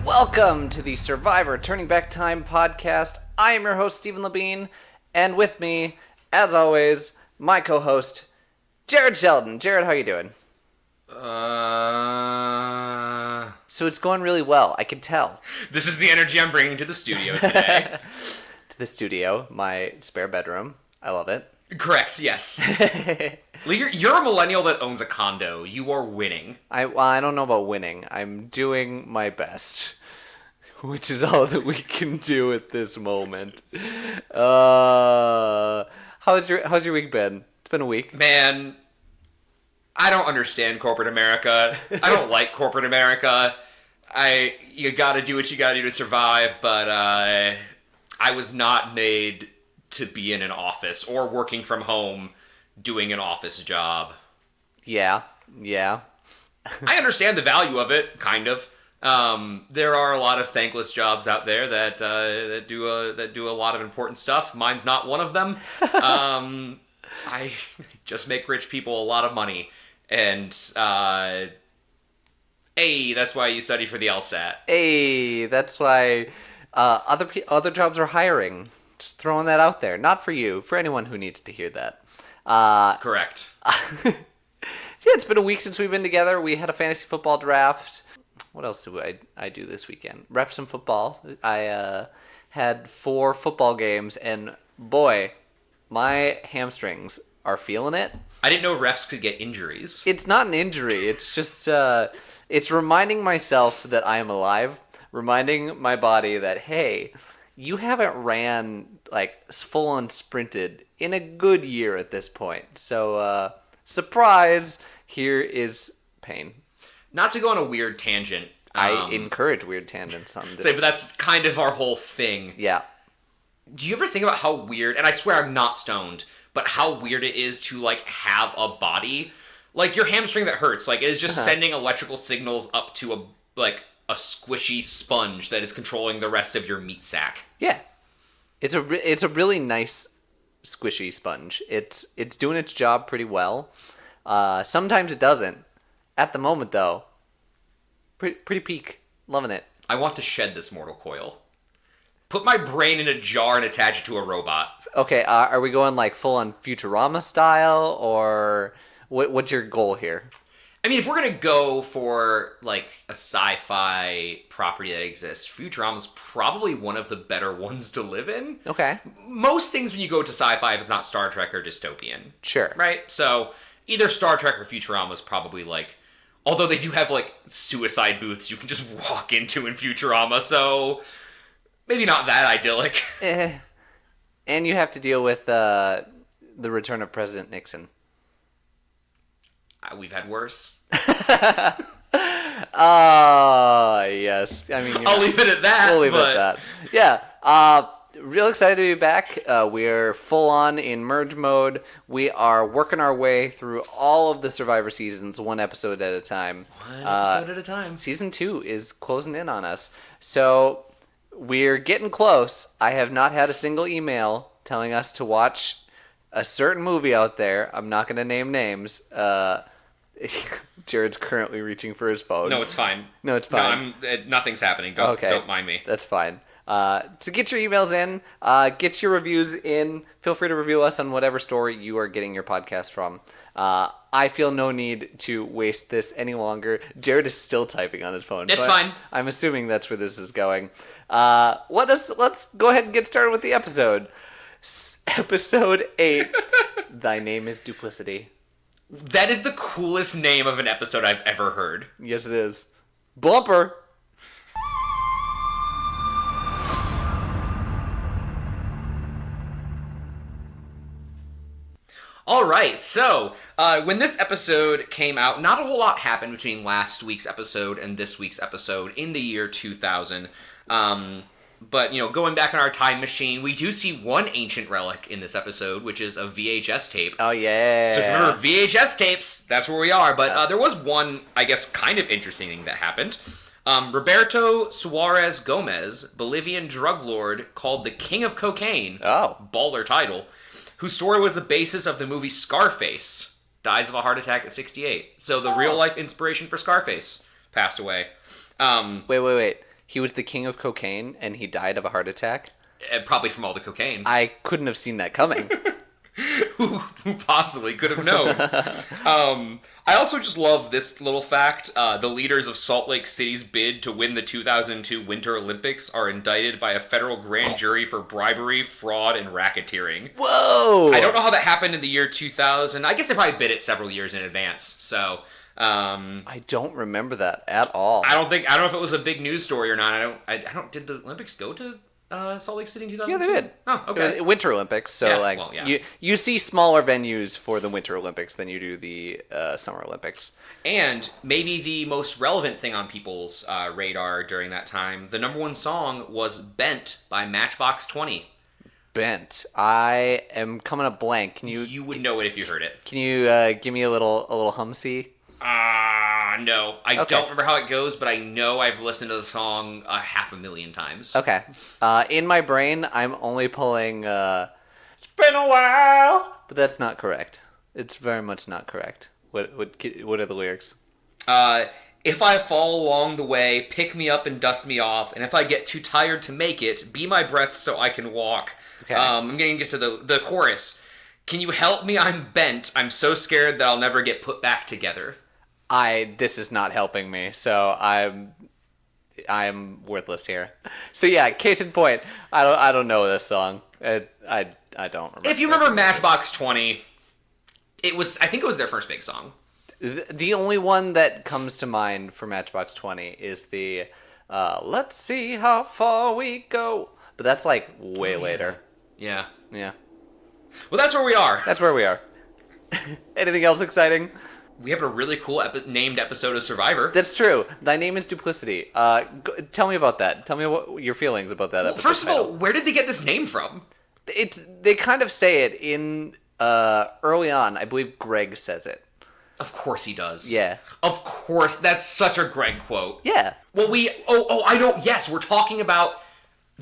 Welcome to the Survivor Turning Back Time podcast. I am your host, Stephen Labine, and with me, as always, my co-host, Jared Sheldon. Jared, how you doing? So it's going really well, I can tell. This is the energy I'm bringing to the studio today. To the studio, my spare bedroom. I love it. Correct, yes. You're a millennial that owns a condo. You are winning. I don't know about winning. I'm doing my best, which is all that we can do at this moment. How's your week been? It's been a week. Man, I don't understand corporate America. I don't like corporate America. You gotta do what you gotta do to survive, but I was not made to be in an office or working from home doing an office job. Yeah. I understand the value of it, kind of. There are a lot of thankless jobs out there that do a lot of important stuff. Mine's not one of them. I just make rich people a lot of money, and that's why you study for the LSAT. That's why other jobs are hiring. Just throwing that out there. Not for you, for anyone who needs to hear that. Correct. Yeah, it's been a week since we've been together. We had a fantasy football draft. What else did I do this weekend? Rep some football. I had 4 football games, and boy, my hamstrings are feeling it. I didn't know refs could get injuries. It's not an injury. It's just it's reminding myself that I am alive, reminding my body that, hey, you haven't ran, like, full-on sprinted in a good year at this point. So, surprise, here is pain. Not to go on a weird tangent. I encourage weird tangents on this. But that's kind of our whole thing. Yeah. Do you ever think about how weird, and I swear I'm not stoned, but how weird it is to, like, have a body? Like, your hamstring that hurts, like, it is just sending electrical signals up to a squishy sponge that is controlling the rest of your meat sack. Yeah. It's a really nice squishy sponge. It's doing its job pretty well. Sometimes it doesn't. At the moment, though, pretty peak. Loving it. I want to shed this mortal coil. Put my brain in a jar and attach it to a robot. Okay, are we going like full on Futurama style, or what's your goal here? I mean, if we're gonna go for like a sci-fi property that exists, Futurama's probably one of the better ones to live in. Okay. Most things when you go to sci-fi, if it's not Star Trek or dystopian. Sure. Right? So either Star Trek or Futurama is probably like, although they do have like suicide booths you can just walk into in Futurama, so maybe not that idyllic. And you have to deal with the return of President Nixon. We've had worse. Yes. I mean, I'll leave it at that. We'll leave it at that. Yeah. Real excited to be back. We're full on in merge mode. We are working our way through all of the Survivor seasons, one episode at a time. One episode at a time. Season 2 is closing in on us. So we're getting close. I have not had a single email telling us to watch a certain movie out there. I'm not going to name names. Jared's currently reaching for his phone. No, it's fine. No, Nothing's happening. Don't mind me. That's fine. So get your emails in. Get your reviews in. Feel free to review us on whatever store you are getting your podcast from. I feel no need to waste this any longer. Jared is still typing on his phone. It's fine. I'm assuming that's where this is going. Let's go ahead and get started with the episode. Episode 8. Thy name is Duplicity. That is the coolest name of an episode I've ever heard. Yes, it is. Bumper. All right, so when this episode came out, not a whole lot happened between last week's episode and this week's episode in the year 2000. But, you know, going back in our time machine, we do see one ancient relic in this episode, which is a VHS tape. Oh, yeah. So if you remember VHS tapes, that's where we are. But there was one, I guess, kind of interesting thing that happened. Roberto Suarez Gomez, Bolivian drug lord called the King of Cocaine. Oh. Baller title. Whose story was the basis of the movie Scarface. Dies of a heart attack at 68. So the real-life inspiration for Scarface passed away. Wait. he was the king of cocaine and he died of a heart attack. Probably from all the cocaine. I couldn't have seen that coming. Who possibly could have known? I also just love this little fact. The leaders of Salt Lake City's bid to win the 2002 Winter Olympics are indicted by a federal grand jury for bribery, fraud, and racketeering. Whoa! I don't know how that happened in the year 2000. I guess they probably bid it several years in advance. So, I don't remember that at all. I don't know if it was a big news story or not. I don't. Did the Olympics go to Salt Lake City in 2002? Yeah, they did. Oh, okay. Winter Olympics, so Yeah, like well, yeah. you see smaller venues for the Winter Olympics than you do the Summer Olympics. And maybe the most relevant thing on people's radar during that time, the number one song was "Bent" by Matchbox 20. Bent. I am coming up blank. Can you? You would know it if you heard it. Can you give me a little humsy? No. I Okay. don't remember how it goes, but I know I've listened to the song 500,000 times. Okay. In my brain, I'm only pulling. It's been a while, but that's not correct. It's very much not correct. What are the lyrics? If I fall along the way, pick me up and dust me off, and if I get too tired to make it, be my breath so I can walk. Okay. I'm going to get to the chorus. Can you help me? I'm bent. I'm so scared that I'll never get put back together. This is not helping me, so I'm worthless here. So yeah, case in point, I don't know this song. I don't remember. If you remember Matchbox 20, I think it was their first big song. The only one that comes to mind for Matchbox 20 is the "Let's see how far we go," but that's like way later. Yeah. Yeah, Well, that's where we are. that's where we are. Anything else exciting? We have a really cool named episode of Survivor. That's true. Thy name is Duplicity. Tell me about that. Tell me what your feelings about that episode. First of all, title. where did they get this name from? They kind of say it in early on. I believe Greg says it. Of course he does. Yeah. Of course. That's such a Greg quote. Yeah. Well, yes, we're talking about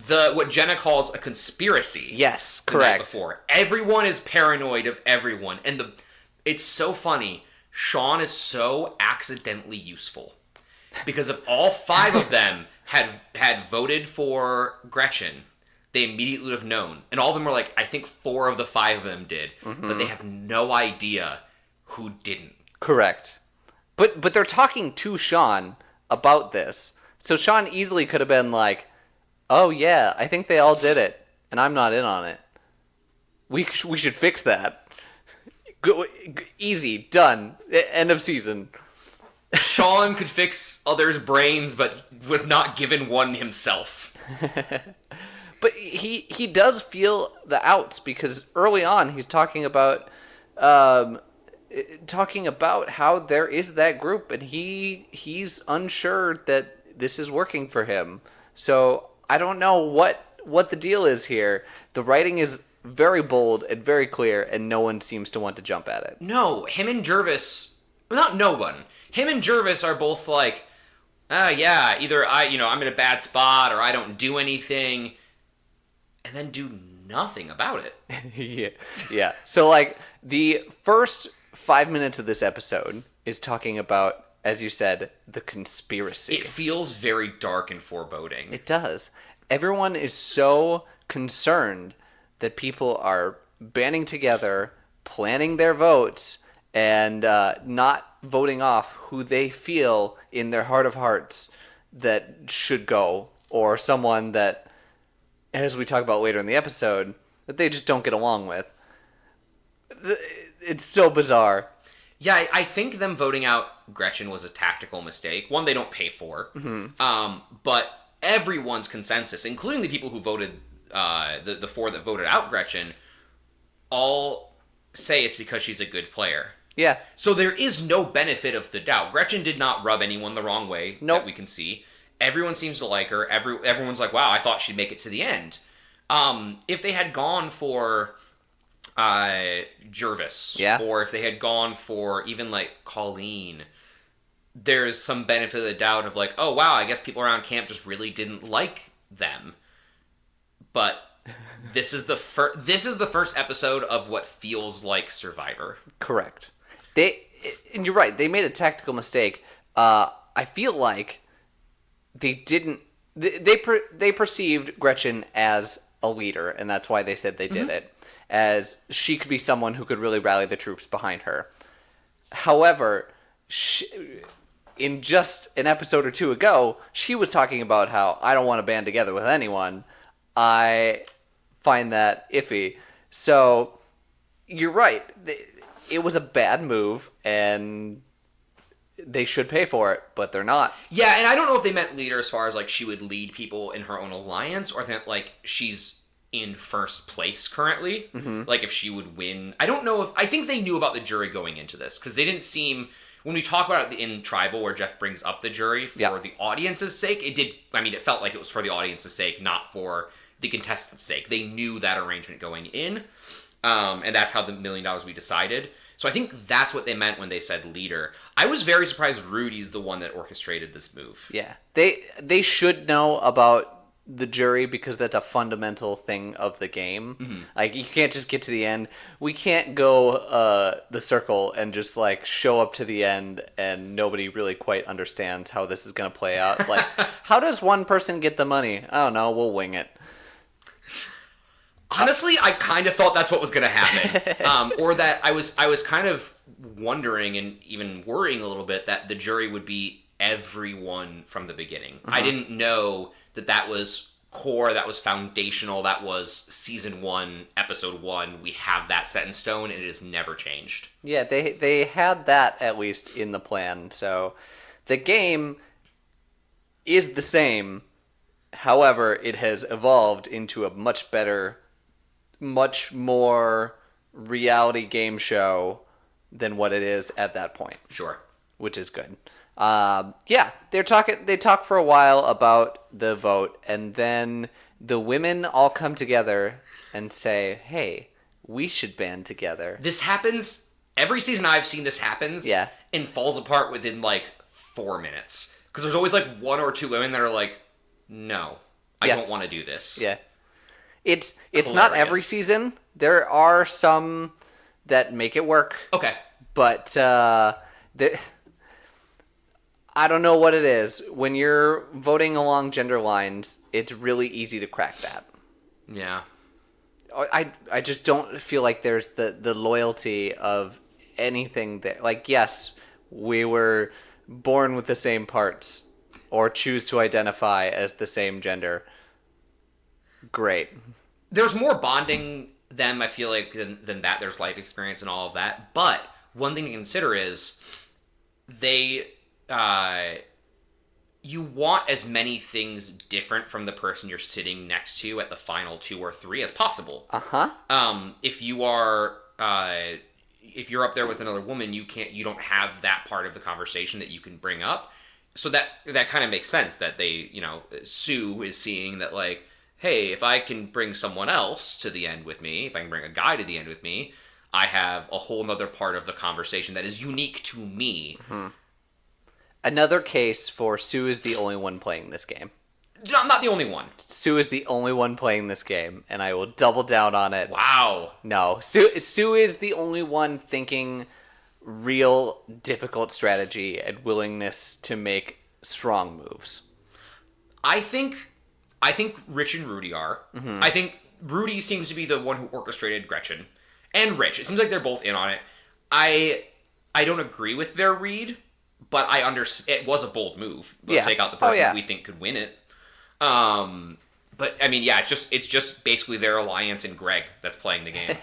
what Jenna calls a conspiracy. Yes, the night correct. Before. Everyone is paranoid of everyone. And it's so funny. Sean is so accidentally useful. Because if all 5 of them had voted for Gretchen, they immediately would have known. And all of them were like, I think 4 of the 5 of them did. Mm-hmm. But they have no idea who didn't. Correct. But they're talking to Sean about this. So Sean easily could have been like, "Oh yeah, I think they all did it, and I'm not in on it. We should fix that." Easy, done. End of season. Sean could fix others' brains, but was not given one himself. But he does feel the outs because early on he's talking about how there is that group and he's unsure that this is working for him. So I don't know what the deal is here. The writing is very bold and very clear, and no one seems to want to jump at it. No, him and Jervis, not no one. Him and Jervis are both like, yeah, either I'm in a bad spot or I don't do anything, and then do nothing about it. Yeah. So like the first 5 minutes of this episode is talking about, as you said, the conspiracy. It feels very dark and foreboding. It does. Everyone is so concerned that people are banding together, planning their votes, and not voting off who they feel in their heart of hearts that should go, or someone that, as we talk about later in the episode, that they just don't get along with. It's so bizarre. Yeah, I think them voting out Gretchen was a tactical mistake. One they don't pay for. Mm-hmm. But everyone's consensus, including the people who voted, the 4 that voted out Gretchen, all say it's because she's a good player. Yeah. So there is no benefit of the doubt. Gretchen did not rub anyone the wrong way that we can see. Everyone seems to like her. Everyone's like, wow, I thought she'd make it to the end. If they had gone for Jervis, or if they had gone for even like Colleen, there's some benefit of the doubt of like, oh wow, I guess people around camp just really didn't like them. But this is the first episode of what feels like Survivor. Correct. And you're right. They made a tactical mistake. I feel like they didn't they perceived Gretchen as a leader, and that's why they said they did it, as she could be someone who could really rally the troops behind her. However, in just an episode or two ago, she was talking about how I don't want to band together with anyone. I find that iffy. So you're right. It was a bad move, and they should pay for it, but they're not. Yeah, and I don't know if they meant leader as far as like she would lead people in her own alliance, or that like she's in first place currently. Like if she would win. I don't know if I think they knew about the jury going into this because they didn't seem when we talk about it in Tribal where Jeff brings up the jury for the audience's sake. It did. I mean, it felt like it was for the audience's sake, not for the contestants' sake. They knew that arrangement going in, and that's how the $1 million we decided. So I think that's what they meant when they said leader. I was very surprised Rudy's the one that orchestrated this move. Yeah. They should know about the jury because that's a fundamental thing of the game. Like, you can't just get to the end. We can't go the circle and just, like, show up to the end and nobody really quite understands how this is going to play out. Like, how does one person get the money? I don't know. We'll wing it. Honestly, I kind of thought that's what was going to happen, or that I was kind of wondering and even worrying a little bit that the jury would be everyone from the beginning. I didn't know that was core, that was foundational, that was season 1, episode 1. We have that set in stone, and it has never changed. Yeah, they had that at least in the plan. So the game is the same. However, it has evolved into a much better, much more reality game show than what it is at that point. Sure. Which is good. Yeah, they talk for a while about the vote, and then the women all come together and say, hey, we should band together. This happens, every season I've seen this happens, and falls apart within like 4 minutes. Because there's always like 1 or 2 women that are like, no, I don't want to do this. Yeah. It's not every season. There are some that make it work. Okay. But I don't know what it is. When you're voting along gender lines, it's really easy to crack that. Yeah. I just don't feel like there's the loyalty of anything there. Like, yes, we were born with the same parts or choose to identify as the same gender. Great. There's more bonding them, I feel like, than that. There's life experience and all of that. But one thing to consider is they... you want as many things different from the person you're sitting next to at the final 2 or 3 as possible. If you are... if you're up there with another woman, you don't have that part of the conversation that you can bring up. So that kind of makes sense that they, Sue is seeing that, like, hey, if I can bring someone else to the end with me, if I can bring a guy to the end with me, I have a whole nother part of the conversation that is unique to me. Another case for Sue is the only one playing this game. I'm not the only one. Sue is the only one playing this game, and I will double down on it. Wow. No, Sue is the only one thinking real difficult strategy and willingness to make strong moves. I think Rich and Rudy are. I think Rudy seems to be the one who orchestrated Gretchen. And Rich. It seems like they're both in on it. I don't agree with their read, but I understand it was a bold move. Let's take out the person we think could win it. But I mean, yeah, it's just basically their alliance and Greg that's playing the game.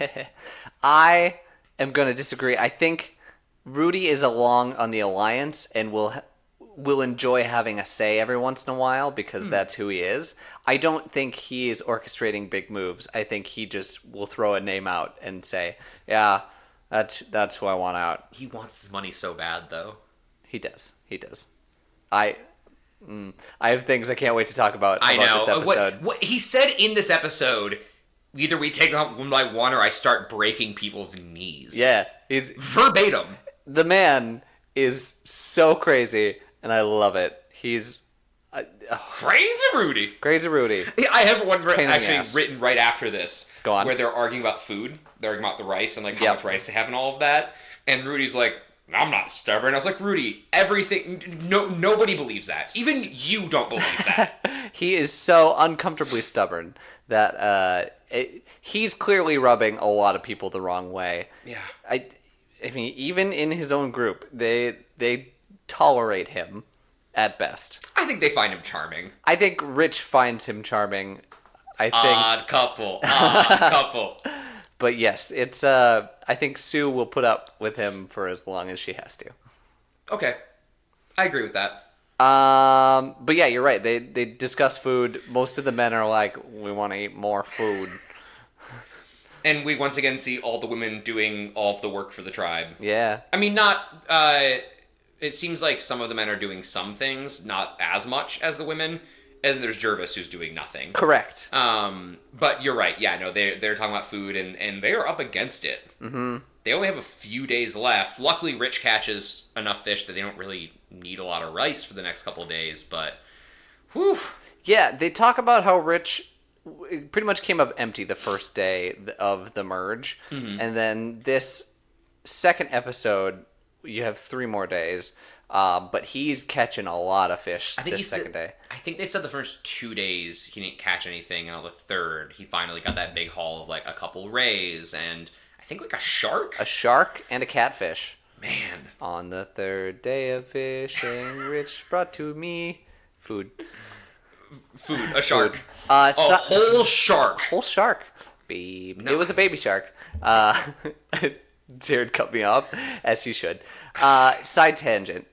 I am going to disagree. I think Rudy is along on the alliance and will enjoy having a say every once in a while because that's who he is. I don't think he is orchestrating big moves. I think he just will throw a name out and say, yeah, that's who I want out. He wants his money so bad, though. He does. I have things I can't wait to talk about this episode. What he said in this episode, either we take them out one by one or I start breaking people's knees. Yeah. He's verbatim. The man is so crazy, and I love it. He's... Crazy Rudy. Crazy Rudy. I have one actually written right after this. Go on. Where they're arguing about food. They're arguing about the rice and like how much rice they have and all of that. And Rudy's like, I'm not stubborn. I was like, Rudy, everything, nobody believes that. Even you don't believe that. He is so uncomfortably stubborn that he's clearly rubbing a lot of people the wrong way. Yeah. I mean, even in his own group, they tolerate him at best. I think they find him charming. I think Rich finds him charming. I think, Odd couple. but yes, it's. I think Sue will put up with him for as long as she has to. Okay, I agree with that. But yeah, you're right. They discuss food. Most of the men are like, we want to eat more food. And we once again see all the women doing all of the work for the tribe. Yeah. I mean, not. It seems like some of the men are doing some things, not as much as the women. And there's Jervis who's doing nothing. Correct. But you're right. Yeah, no, they're talking about food, and they are up against it. Mm-hmm. They only have a few days left. Luckily, Rich catches enough fish that they don't really need a lot of rice for the next couple of days. But, whew. Yeah, they talk about how Rich pretty much came up empty the first day of the merge. Mm-hmm. And then this second episode, you have 3 more days. But he's catching a lot of fish this second day. I think they said the first 2 days he didn't catch anything, and on the third, he finally got that big haul of like a couple rays and I think like a shark? A shark and a catfish. Man. On the third day of fishing, Rich brought to me food. A shark. A whole shark. Whole shark. Babe. No. It was a baby shark. Jared cut me off, as he should. Side tangent.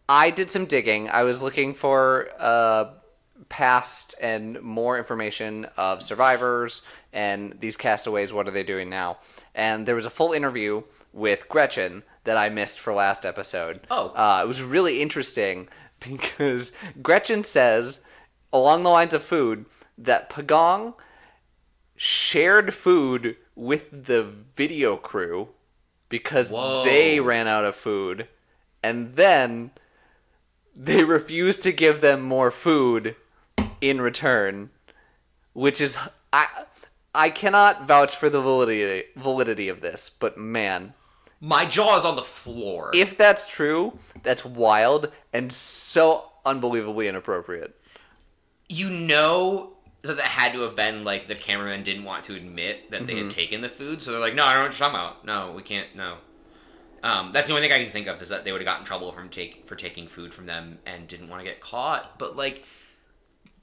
I did some digging. I was looking for past and more information of survivors and these castaways. What are they doing now? And there was a full interview with Gretchen that I missed for last episode. Oh. It was really interesting because Gretchen says, along the lines of food, that Pagong shared food with the video crew because they ran out of food. And then they refused to give them more food in return, which is... I cannot vouch for the validity of this, but man... My jaw is on the floor. If that's true, that's wild and so unbelievably inappropriate. You know that had to have been like the cameraman didn't want to admit that they had taken the food, so they're like, no, I don't know what you're talking about. No, we can't, no. That's the only thing I can think of is that they would have gotten in trouble for taking food from them and didn't want to get caught. But like,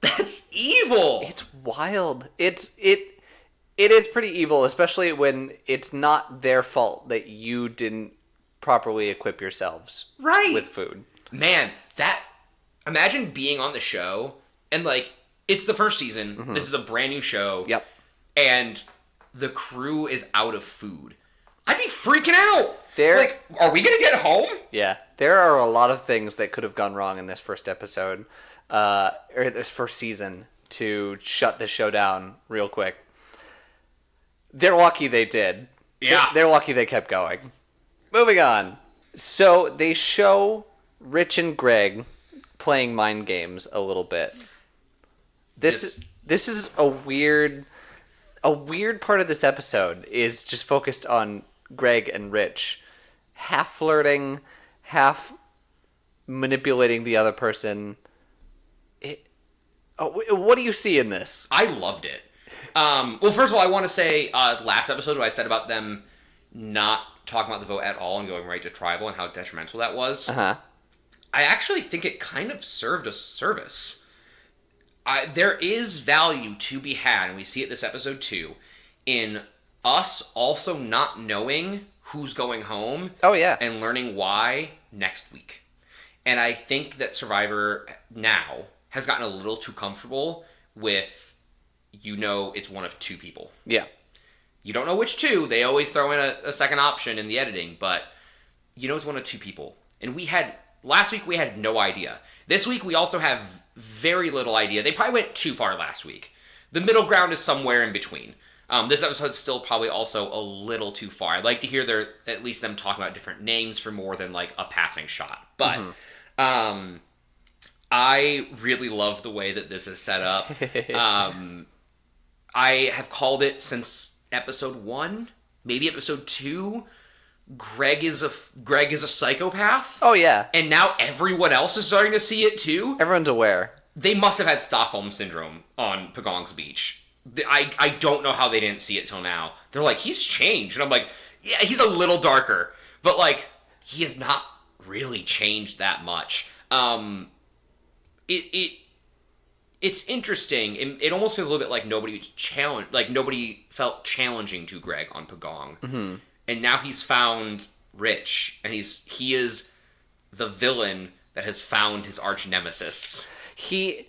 that's evil. It's wild. It is pretty evil, especially when it's not their fault that you didn't properly equip yourselves with food. Man, imagine being on the show and like it's the first season. Mm-hmm. This is a brand new show. Yep. And the crew is out of food. I'd be freaking out. Like, are we going to get home? Yeah. There are a lot of things that could have gone wrong in this first episode, or this first season, to shut the show down real quick. They're lucky they did. Yeah. They're lucky they kept going. Moving on. So they show Rich and Greg playing mind games a little bit. This is a weird part of this episode is just focused on Greg and Rich half flirting, half manipulating the other person. What do you see in this? I loved it. Well, first of all, I want to say last episode what I said about them not talking about the vote at all and going right to tribal and how detrimental that was. Uh-huh. I actually think it kind of served a service. There is value to be had, and we see it this episode too, in us also not knowing who's going home. Oh, yeah. And learning why next week. And I think that Survivor now has gotten a little too comfortable with, it's one of 2 people. Yeah. You don't know which 2. They always throw in a second option in the editing, but it's one of 2 people. And last week we had no idea. This week we also have very little idea. They probably went too far last week. The middle ground is somewhere in between. This episode's still probably also a little too far. I'd like to hear at least them talking about different names for more than like a passing shot. But I really love the way that this is set up. I have called it since episode 1, maybe episode 2, Greg is a psychopath, Oh yeah, and now everyone else is starting to see it too. everyone's aware. They must have had Stockholm syndrome on Pagong's Beach. I don't know how they didn't see it till now. They're like, he's changed, and I'm like, yeah, he's a little darker, but like he has not really changed that much. It it's interesting. It almost feels a little bit like nobody felt challenging to Greg on Pagong, and now he's found Rich, and he is the villain that has found his arch nemesis. He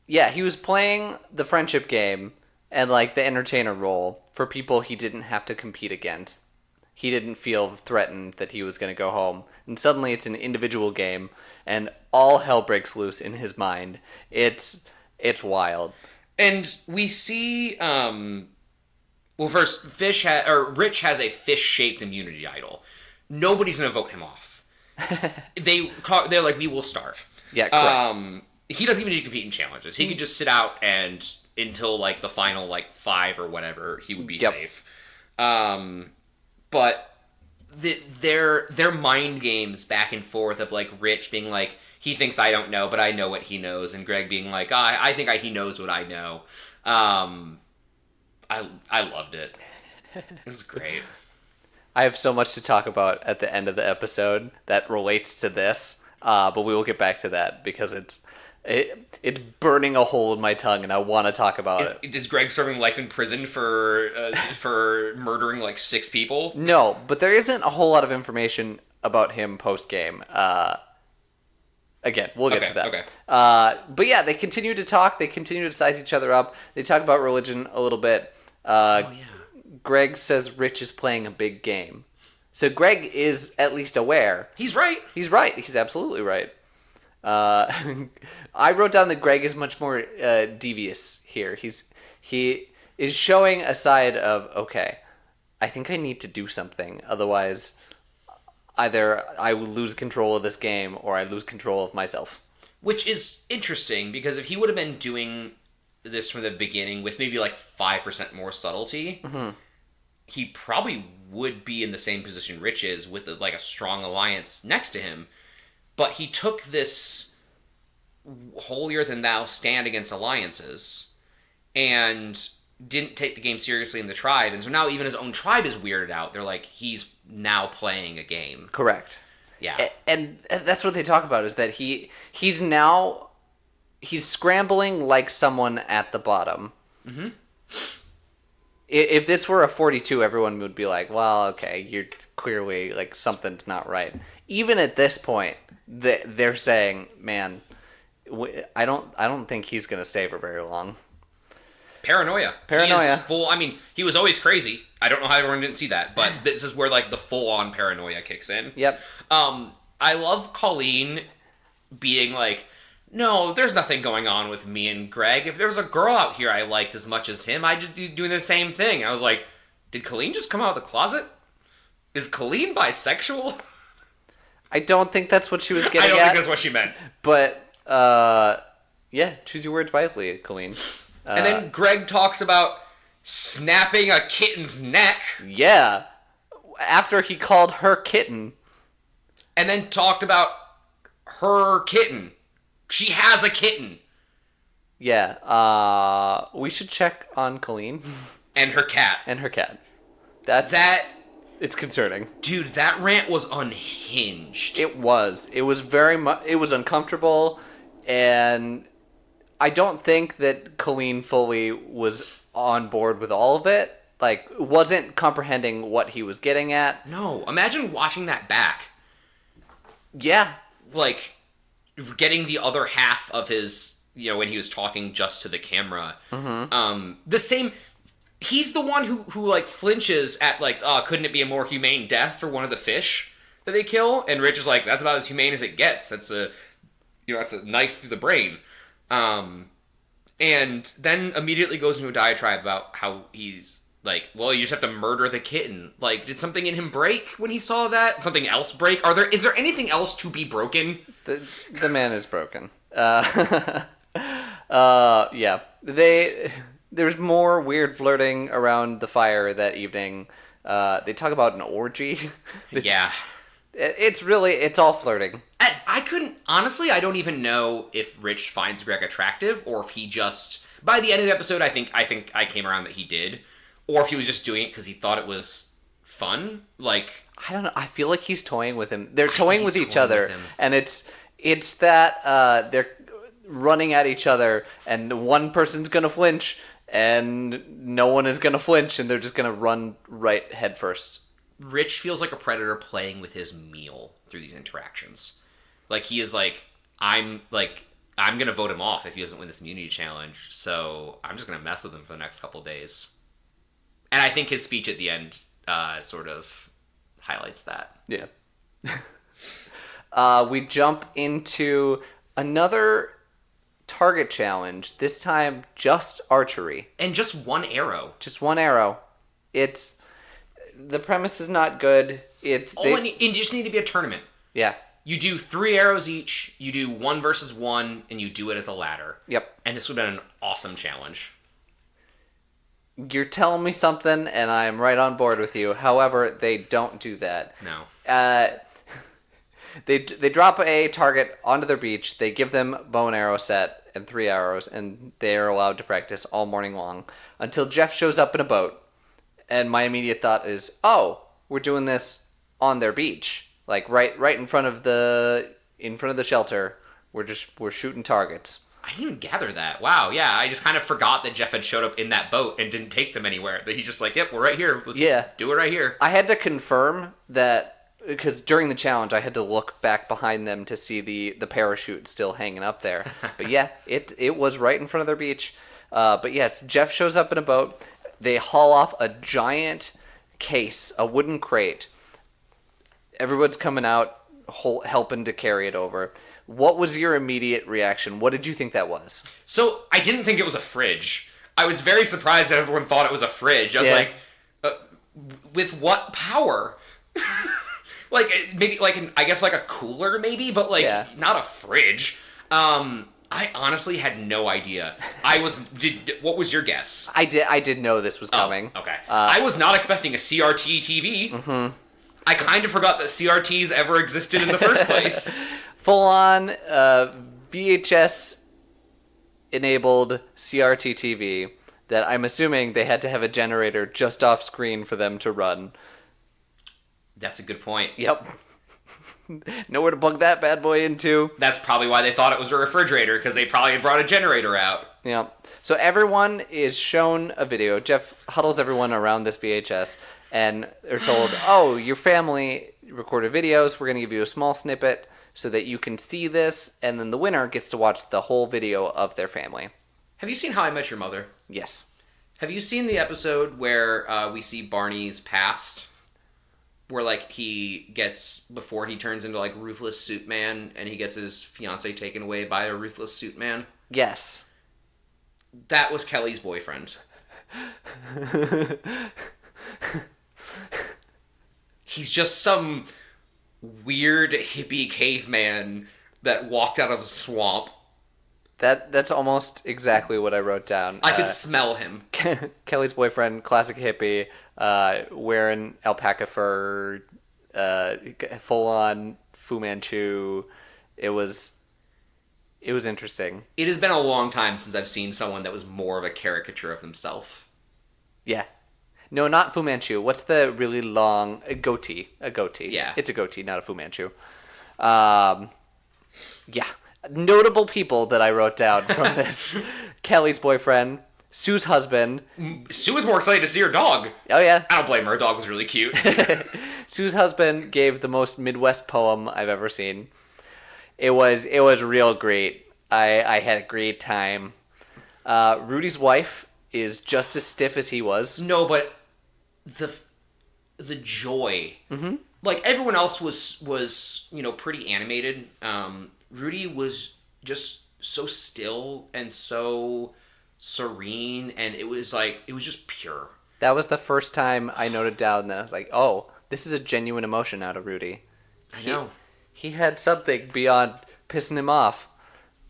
was playing the friendship game and like the entertainer role for people he didn't have to compete against. He didn't feel threatened that he was going to go home. And suddenly it's an individual game and all hell breaks loose in his mind. It's wild. And we see, well, first, Rich has a fish-shaped immunity idol. Nobody's gonna vote him off. They're like, we will starve. Yeah, correct. He doesn't even need to compete in challenges. He could just sit out and until like the final like 5 or whatever, he would be safe. But their mind games back and forth of like Rich being like, he thinks I don't know, but I know what he knows, and Greg being like, I think he knows what I know. I loved it. It was great. I have so much to talk about at the end of the episode that relates to this, but we will get back to that because it's burning a hole in my tongue, and I want to talk about it. Is Greg serving life in prison for murdering like 6 people? No, but there isn't a whole lot of information about him post game. Again, we'll get to that. Okay. But yeah, they continue to talk. They continue to size each other up. They talk about religion a little bit. Greg says Rich is playing a big game. So Greg is at least aware. He's right. He's right. He's absolutely right. I wrote down that Greg is much more devious here. He is showing a side of, okay, I think I need to do something. Otherwise, either I will lose control of this game or I lose control of myself. Which is interesting, because if he would have been doing this from the beginning with maybe like 5% more subtlety, he probably would be in the same position Rich is with like a strong alliance next to him. But he took this holier-than-thou stand against alliances and didn't take the game seriously in the tribe. And so now even his own tribe is weirded out. They're like, he's now playing a game. Correct. Yeah. And that's what they talk about, is that he's scrambling like someone at the bottom. Mm-hmm. If this were a 42, everyone would be like, well, okay, you're clearly, like, something's not right. Even at this point, they're saying, man, I don't think he's going to stay for very long. Paranoia. He is full. I mean, he was always crazy. I don't know how everyone didn't see that, but this is where like the full-on paranoia kicks in. Yep. I love Colleen being like, no, there's nothing going on with me and Greg. If there was a girl out here I liked as much as him, I'd just be doing the same thing. I was like, did Colleen just come out of the closet? Is Colleen bisexual? I don't think that's what she was getting at. I don't think that's what she meant. But, yeah, choose your words wisely, Colleen. And then Greg talks about snapping a kitten's neck. Yeah. After he called her kitten. And then talked about her kitten. She has a kitten. Yeah. We should check on Colleen. And her cat. It's concerning. Dude, that rant was unhinged. It was. It was very much. It was uncomfortable, and I don't think that Colleen fully was on board with all of it. Like, wasn't comprehending what he was getting at. No, imagine watching that back. Yeah. Like, getting the other half of his, when he was talking just to the camera. Mm-hmm. The same. He's the one who like flinches at like, couldn't it be a more humane death for one of the fish that they kill? And Rich is like, that's about as humane as it gets. That's that's a knife through the brain. And then immediately goes into a diatribe about how he's like, well, you just have to murder the kitten. Like, did something in him break when he saw that? Something else break? Is there anything else to be broken? The man is broken. Yeah. There's more weird flirting around the fire that evening. They talk about an orgy. Yeah. It's all flirting. I couldn't honestly. I don't even know if Rich finds Greg attractive, or if he just by the end of the episode, I think I came around that he did, or if he was just doing it because he thought it was fun. Like I don't know. I feel like he's toying with him. They're I think toying he's with each toying other, with him. and it's that they're running at each other, and one person's gonna flinch, and no one is gonna flinch, and they're just gonna run right head first. Rich feels like a predator playing with his meal through these interactions. Like he is I'm gonna vote him off if he doesn't win this immunity challenge. So I'm just gonna mess with him for the next couple of days. And I think his speech at the end sort of highlights that. Yeah. We jump into another target challenge. This time, just archery. And just one arrow. Just one arrow. The premise is not good. You just need to be a tournament. Yeah. You do 3 arrows each. You do 1 versus 1, and you do it as a ladder. Yep. And this would have been an awesome challenge. You're telling me something, and I'm right on board with you. However, they don't do that. No. They drop a target onto their beach. They give them bow and arrow set and 3 arrows, and they are allowed to practice all morning long until Jeff shows up in a boat. And my immediate thought is, oh, we're doing this on their beach, like right in front of the shelter. We're shooting targets. I didn't even gather that. Wow, yeah, I just kind of forgot that Jeff had showed up in that boat and didn't take them anywhere. That he's just like, yep, we're right here. Let's do it right here. I had to confirm that because during the challenge I had to look back behind them to see the parachute still hanging up there. But yeah, it was right in front of their beach. But yes, Jeff shows up in a boat. They haul off a giant case, a wooden crate. Everyone's coming out, helping to carry it over. What was your immediate reaction? What did you think that was? So, I didn't think it was a fridge. I was very surprised that everyone thought it was a fridge. I was like, with what power? Maybe I guess a cooler maybe, but not a fridge. I honestly had no idea. What was your guess? I did know this was coming. Oh, okay. I was not expecting a CRT TV. Mm-hmm. I kind of forgot that CRTs ever existed in the first place. Full-on VHS-enabled CRT TV that I'm assuming they had to have a generator just off screen for them to run. That's a good point. Yep. Nowhere to plug that bad boy into. That's probably why they thought it was a refrigerator, because they probably brought a generator out. Yeah. So everyone is shown a video. Jeff huddles everyone around this VHS, and they're told, oh, your family recorded videos. We're going to give you a small snippet so that you can see this, and then the winner gets to watch the whole video of their family. Have you seen How I Met Your Mother? Yes. Have you seen the episode where we see Barney's past? Where, he gets, before he turns into, Ruthless Suit Man, and he gets his fiancée taken away by a Ruthless Suit Man? Yes. That was Kelly's boyfriend. He's just some weird hippie caveman that walked out of a swamp. That's almost exactly what I wrote down. I could smell him. Kelly's boyfriend, classic hippie, wearing alpaca fur, full-on Fu Manchu. It was interesting. It has been a long time since I've seen someone that was more of a caricature of himself. Yeah. No, not Fu Manchu. What's the really long goatee? A goatee. Yeah. It's a goatee, not a Fu Manchu. Yeah. Notable people that I wrote down from this. Kelly's boyfriend, Sue's husband. Sue was more excited to see her dog. Oh, yeah. I don't blame her. Her dog was really cute. Sue's husband gave the most Midwest poem I've ever seen. It was real great. I had a great time. Rudy's wife is just as stiff as he was. No, but the joy. Mm-hmm. Everyone else was pretty animated. Rudy was just so still and so serene, and it was just pure. That was the first time I noted down that I was like, oh, this is a genuine emotion out of Rudy. I know. He had something beyond pissing him off.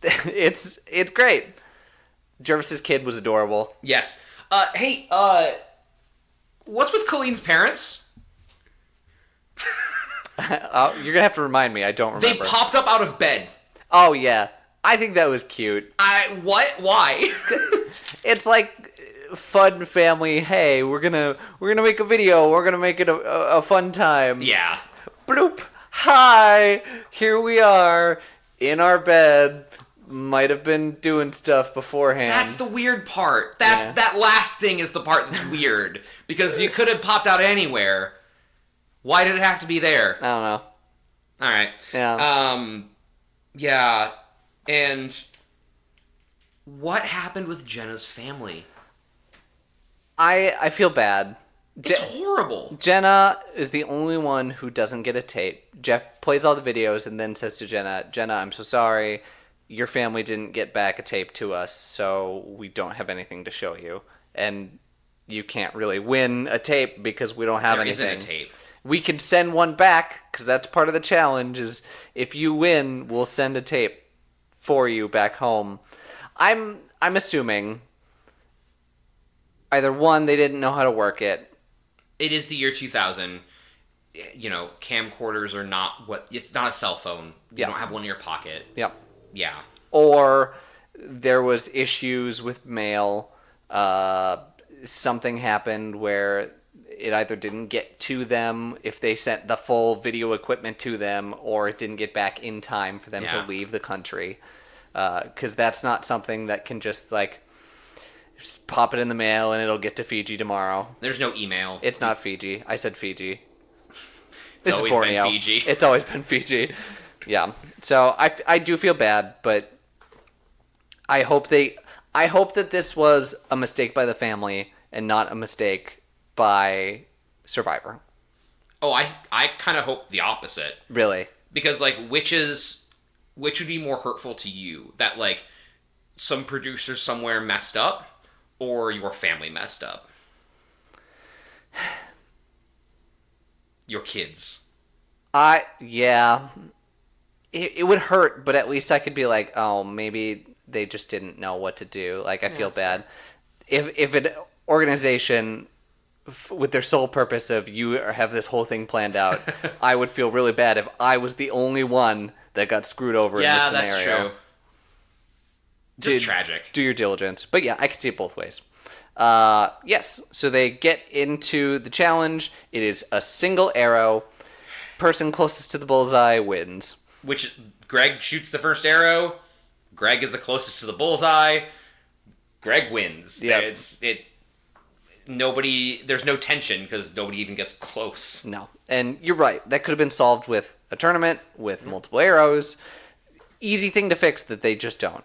It's great. Jervis's kid was adorable. Yes. Hey, What's with Colleen's parents? You're gonna have to remind me. I don't They remember. popped up out of bed. Oh yeah, I think that was cute. What? Why? It's like fun family. Hey, we're gonna make a video. We're gonna make it a fun time. Yeah. Bloop. Hi. Here we are in our bed. Might have been doing stuff beforehand. That's the weird part. That last thing is the part that's weird. Because you could have popped out anywhere. Why did it have to be there? I don't know. Alright. Yeah. Yeah. And what happened with Jenna's family? I feel bad. It's horrible. Jenna is the only one who doesn't get a tape. Jeff plays all the videos and then says to Jenna, I'm so sorry. Your family didn't get back a tape to us, so we don't have anything to show you. And you can't really win a tape because we don't have anything. There isn't a tape. We can send one back, because that's part of the challenge, is if you win, we'll send a tape for you back home. I'm assuming either one, they didn't know how to work it. It is the year 2000. You know, camcorders are not what... It's not a cell phone. You don't have one in your pocket. Yep. Yeah. Or there was issues with mail. Something happened where it either didn't get to them if they sent the full video equipment to them, or it didn't get back in time for them to leave the country. Because that's not something that can just, like, just pop it in the mail and it'll get to Fiji tomorrow. There's no email. It's not Fiji. I said Fiji. It's always Borneo. been Fiji. It's always been Fiji. Yeah. So I do feel bad, but I hope that this was a mistake by the family and not a mistake by Survivor. Oh, I kind of hope the opposite. Really? Because, like, which would be more hurtful to you? That, like, some producer somewhere messed up, or your family messed up? Your kids. Yeah. It would hurt, but at least I could be like, oh, maybe they just didn't know what to do. Like, I feel bad. If an organization with their sole purpose of you have this whole thing planned out, I would feel really bad if I was the only one that got screwed over in this scenario. Yeah, that's true. Just tragic. Do your diligence. But yeah, I could see it both ways. Yes, so they get into the challenge. It is a single arrow. Person closest to the bullseye wins. Which, Greg shoots the first arrow. Greg is the closest to the bullseye. Greg wins. Yep. There's no tension because nobody even gets close. No. And you're right. That could have been solved with a tournament, with multiple arrows. Easy thing to fix that they just don't.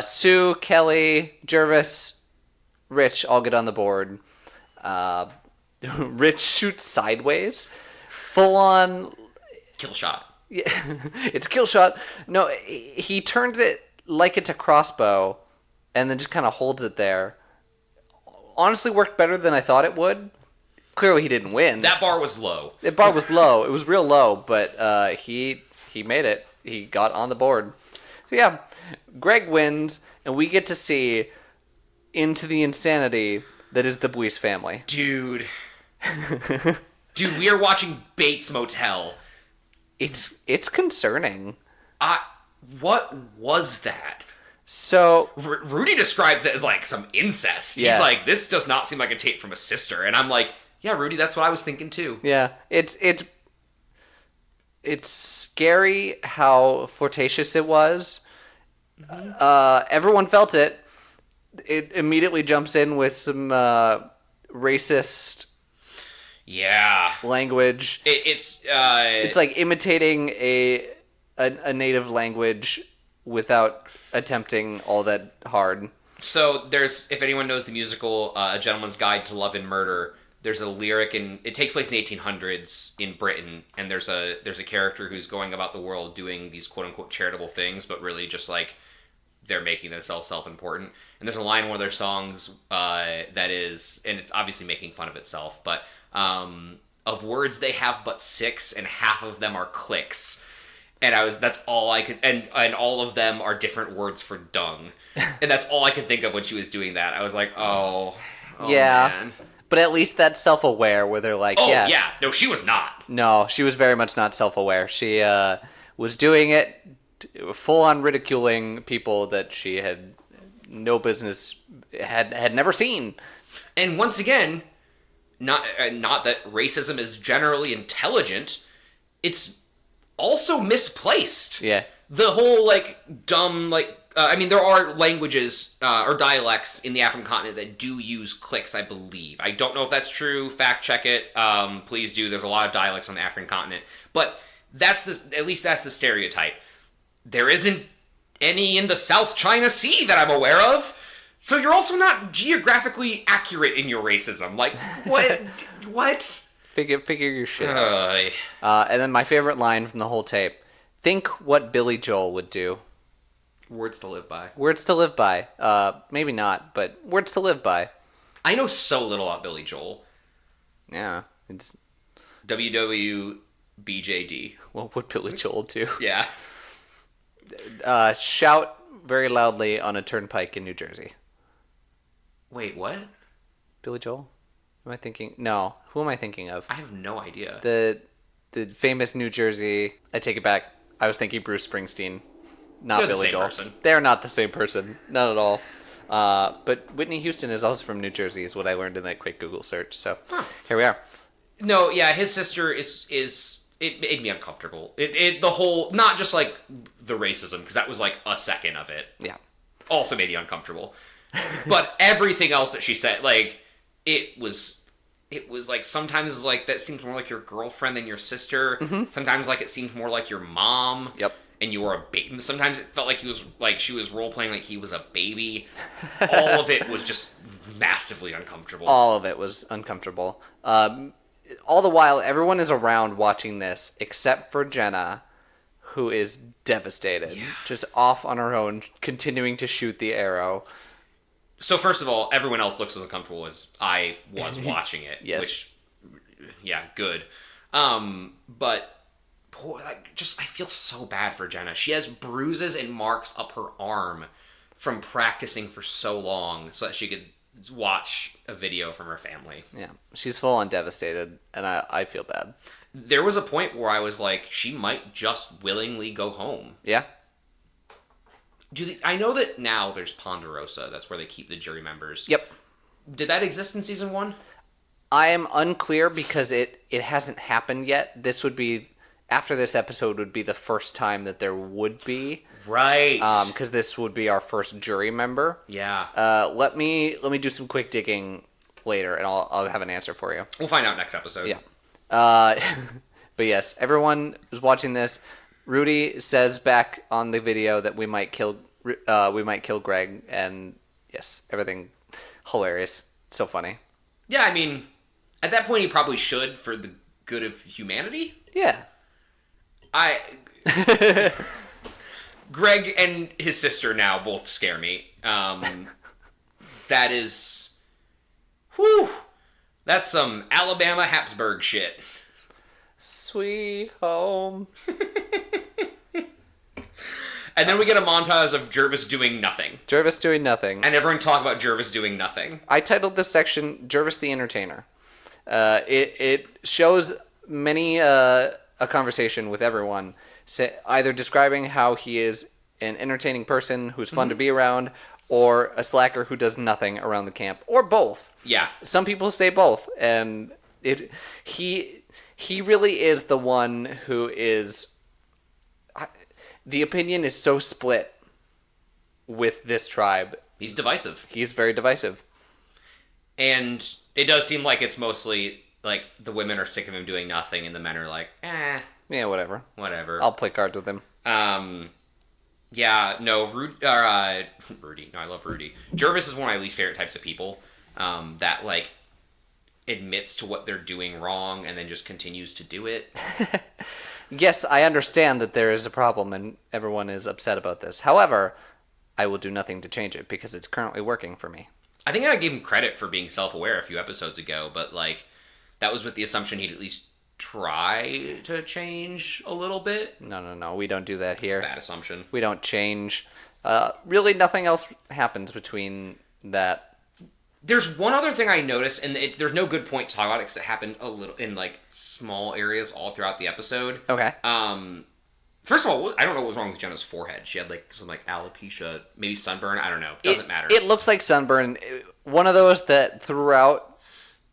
Sue, Kelly, Jervis, Rich all get on the board. Rich shoots sideways. Full on... Kill shot. Yeah, it's a kill shot. No, he turns it like it's a crossbow and then just kind of holds it there. Honestly, worked better than I thought it would. Clearly, he didn't win. That bar was low. The bar was low. It was real low, but he made it. He got on the board. So yeah, Greg wins, and we get to see into the insanity that is the Blease family. Dude, we are watching Bates Motel. It's concerning. What was that? So Rudy describes it as like some incest. Yeah. He's like, this does not seem like a tape from a sister, and I'm like, yeah, Rudy, that's what I was thinking too. Yeah, it's scary how flirtatious it was. Mm-hmm. Everyone felt it. It immediately jumps in with some racist language. It's like imitating a native language without attempting all that hard. So there's, if anyone knows the musical A Gentleman's Guide to Love and Murder, there's a lyric, and it takes place in the 1800s in Britain, and there's a character who's going about the world doing these quote-unquote charitable things, but really just like they're making themselves self-important. And there's a line in one of their songs that is, and it's obviously making fun of itself, but of words they have but 6, and half of them are clicks. And that's all I could, and all of them are different words for dung. And that's all I could think of when she was doing that. I was like, oh yeah. man. But at least that's self-aware, where they're like, Oh, yeah, yeah. No, she was not. no, she was very much not self-aware. She was doing it full-on ridiculing people that she had no business, had never seen. And once again, not that racism is generally intelligent, it's also misplaced. Yeah. The whole dumb I mean, there are languages or dialects in the African continent that do use clicks, I believe. I don't know if that's true. Fact check it. Please do. There's a lot of dialects on the African continent, but at least that's the stereotype. There isn't any in the South China Sea that I'm aware of. So you're also not geographically accurate in your racism. Like, what? What? Figure your shit out. And then my favorite line from the whole tape. Think what Billy Joel would do. Words to live by. Words to live by. Maybe not, but words to live by. I know so little about Billy Joel. Yeah. It's WWBJD. what would Billy Joel do? Yeah. Shout very loudly on a turnpike in New Jersey. Wait, what? Billy Joel? Am I thinking? No. Who am I thinking of? I have no idea. The famous New Jersey. I take it back. I was thinking Bruce Springsteen, not They're the Billy same Joel. person. They're not the same person, not at all. But Whitney Houston is also from New Jersey, is what I learned in that quick Google search. So Here we are. No, yeah, his sister is it made me uncomfortable. It the whole, not just like the racism, because that was like a second of it. Yeah. Also made me uncomfortable. But everything else that she said, like, it was like, sometimes like that seems more like your girlfriend than your sister. Mm-hmm. Sometimes like it seemed more like your mom. Yep. And you were a baby. Sometimes it felt like she was role playing like he was a baby. All of it was just massively uncomfortable. All of it was uncomfortable. All the while, everyone is around watching this except for Jenna, who is devastated. Yeah. Just off on her own, continuing to shoot the arrow. So first of all, everyone else looks as uncomfortable as I was watching it. Yes. Which, yeah, good. But poor, I feel so bad for Jenna. She has bruises and marks up her arm from practicing for so long so that she could watch a video from her family. Yeah, she's full on devastated, and I feel bad. There was a point where I was like, she might just willingly go home. Yeah. I know that now there's Ponderosa. That's where they keep the jury members. Yep. Did that exist in season 1? I am unclear because it hasn't happened yet. This would be, after this episode, would be the first time that there would be. Right. Because this would be our first jury member. Yeah. Let me do some quick digging later, and I'll have an answer for you. We'll find out next episode. Yeah. But yes, everyone who's watching this, Rudy says back on the video that we might kill Greg, and yes, everything hilarious, so funny. Yeah, I mean, at that point he probably should for the good of humanity. Yeah. Greg and his sister now both scare me. That is, whew, that's some Alabama Habsburg shit. Sweet home. And then we get a montage of Jervis doing nothing. Jervis doing nothing. And everyone talk about Jervis doing nothing. I titled this section Jervis the Entertainer. It shows many a conversation with everyone, either describing how he is an entertaining person who's fun to be around, or a slacker who does nothing around the camp, or both. Yeah. Some people say both, and he really is the one who is... The opinion is so split with this tribe. He's divisive. He's very divisive. And it does seem like it's mostly, like, the women are sick of him doing nothing, and the men are like, Yeah, whatever. Whatever. I'll play cards with him. Yeah, no, Rudy. No, I love Rudy. Jervis is one of my least favorite types of people that, like, admits to what they're doing wrong and then just continues to do it. Yes, I understand that there is a problem and everyone is upset about this. However, I will do nothing to change it because it's currently working for me. I think I gave him credit for being self-aware a few episodes ago, but, like, that was with the assumption he'd at least try to change a little bit. No. We don't do that here. That's a bad assumption. We don't change. Really, nothing else happens between that There's one other thing I noticed, and there's no good point to talk about it because it happened a little in like small areas all throughout the episode. Okay. First of all, I don't know what was wrong with Jenna's forehead. She had like some like alopecia, maybe sunburn. I don't know. Doesn't matter. It looks like sunburn. One of those that throughout,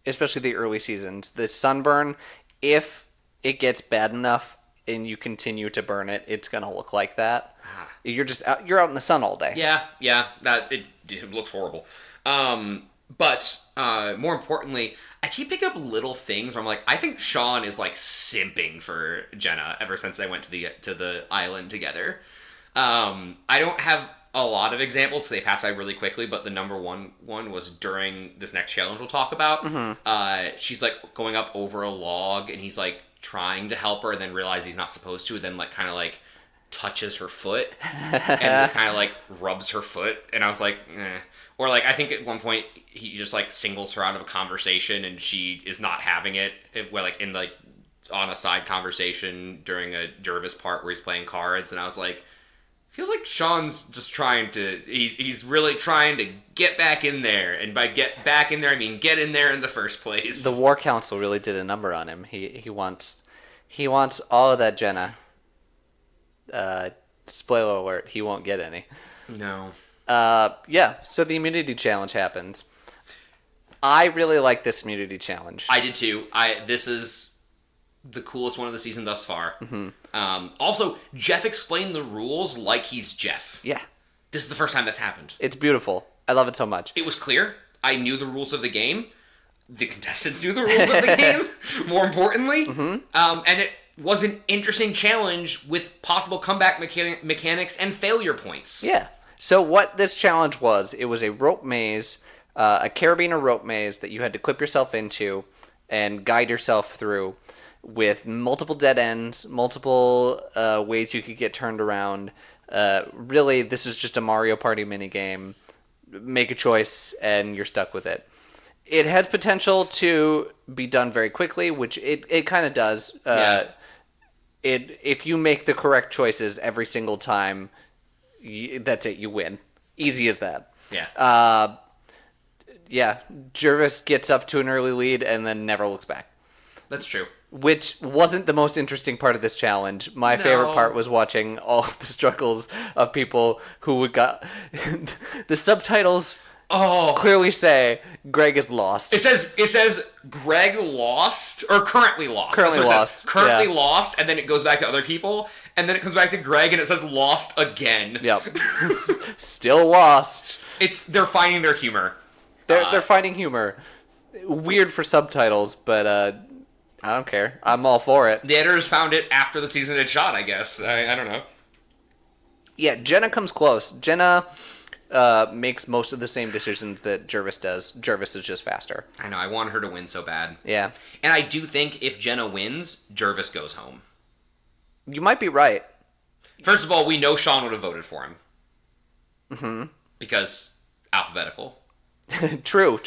especially the early seasons, the sunburn, if it gets bad enough and you continue to burn it, it's gonna look like that. You're out in the sun all day. Yeah, that it looks horrible. But more importantly, I keep picking up little things where I'm like, I think Sean is like simping for Jenna ever since they went to the island together. I don't have a lot of examples, so they pass by really quickly, but the number one was during this next challenge we'll talk about. She's like going up over a log, and he's like trying to help her, and then realizes he's not supposed to, and then like kind of like touches her foot and kind of like rubs her foot, and I was like, eh. Or like I think at one point he just like singles her out of a conversation, and she is not having it. Well, like in like on a side conversation during a Jervis part where he's playing cards, and I was like, feels like Sean's just trying to he's really trying to get back in there, and by get back in there I mean get in there in the first place. The War Council really did a number on him. He wants all of that Jenna. Spoiler alert, he won't get any. No. Yeah, so the immunity challenge happens. I really like this immunity challenge. I did too. This is the coolest one of the season thus far. Also, Jeff explained the rules like he's Jeff. Yeah. This is the first time that's happened. It's beautiful. I love it so much. It was clear. I knew the rules of the game. The contestants knew the rules of the game, more importantly. And it was an interesting challenge with possible comeback mechanics and failure points. Yeah. So what this challenge was, it was a rope maze, a carabiner rope maze that you had to clip yourself into and guide yourself through with multiple dead ends, multiple ways you could get turned around. Really, this is just a Mario Party minigame. Make a choice and you're stuck with it. It has potential to be done very quickly, which it kind of does. If you make the correct choices every single time, that's it. You win. Easy as that. Yeah. Yeah. Jervis gets up to an early lead and then never looks back. That's true. Which wasn't the most interesting part of this challenge. My favorite part was watching all of the struggles of people who got the subtitles. Clearly say Greg is lost. It says Greg lost or currently lost. Currently lost. Currently lost, and then it goes back to other people, and then it comes back to Greg, and it says lost again. Yep. Still lost. They're finding their humor. They're finding humor. Weird for subtitles, but I don't care. I'm all for it. The editors found it after the season had shot, I guess. I don't know. Yeah, Jenna comes close. Jenna makes most of the same decisions that Jervis does. Jervis is just faster. I know. I want her to win so bad. Yeah. And I do think if Jenna wins, Jervis goes home. You might be right. First of all, we know Sean would have voted for him. Because alphabetical. True.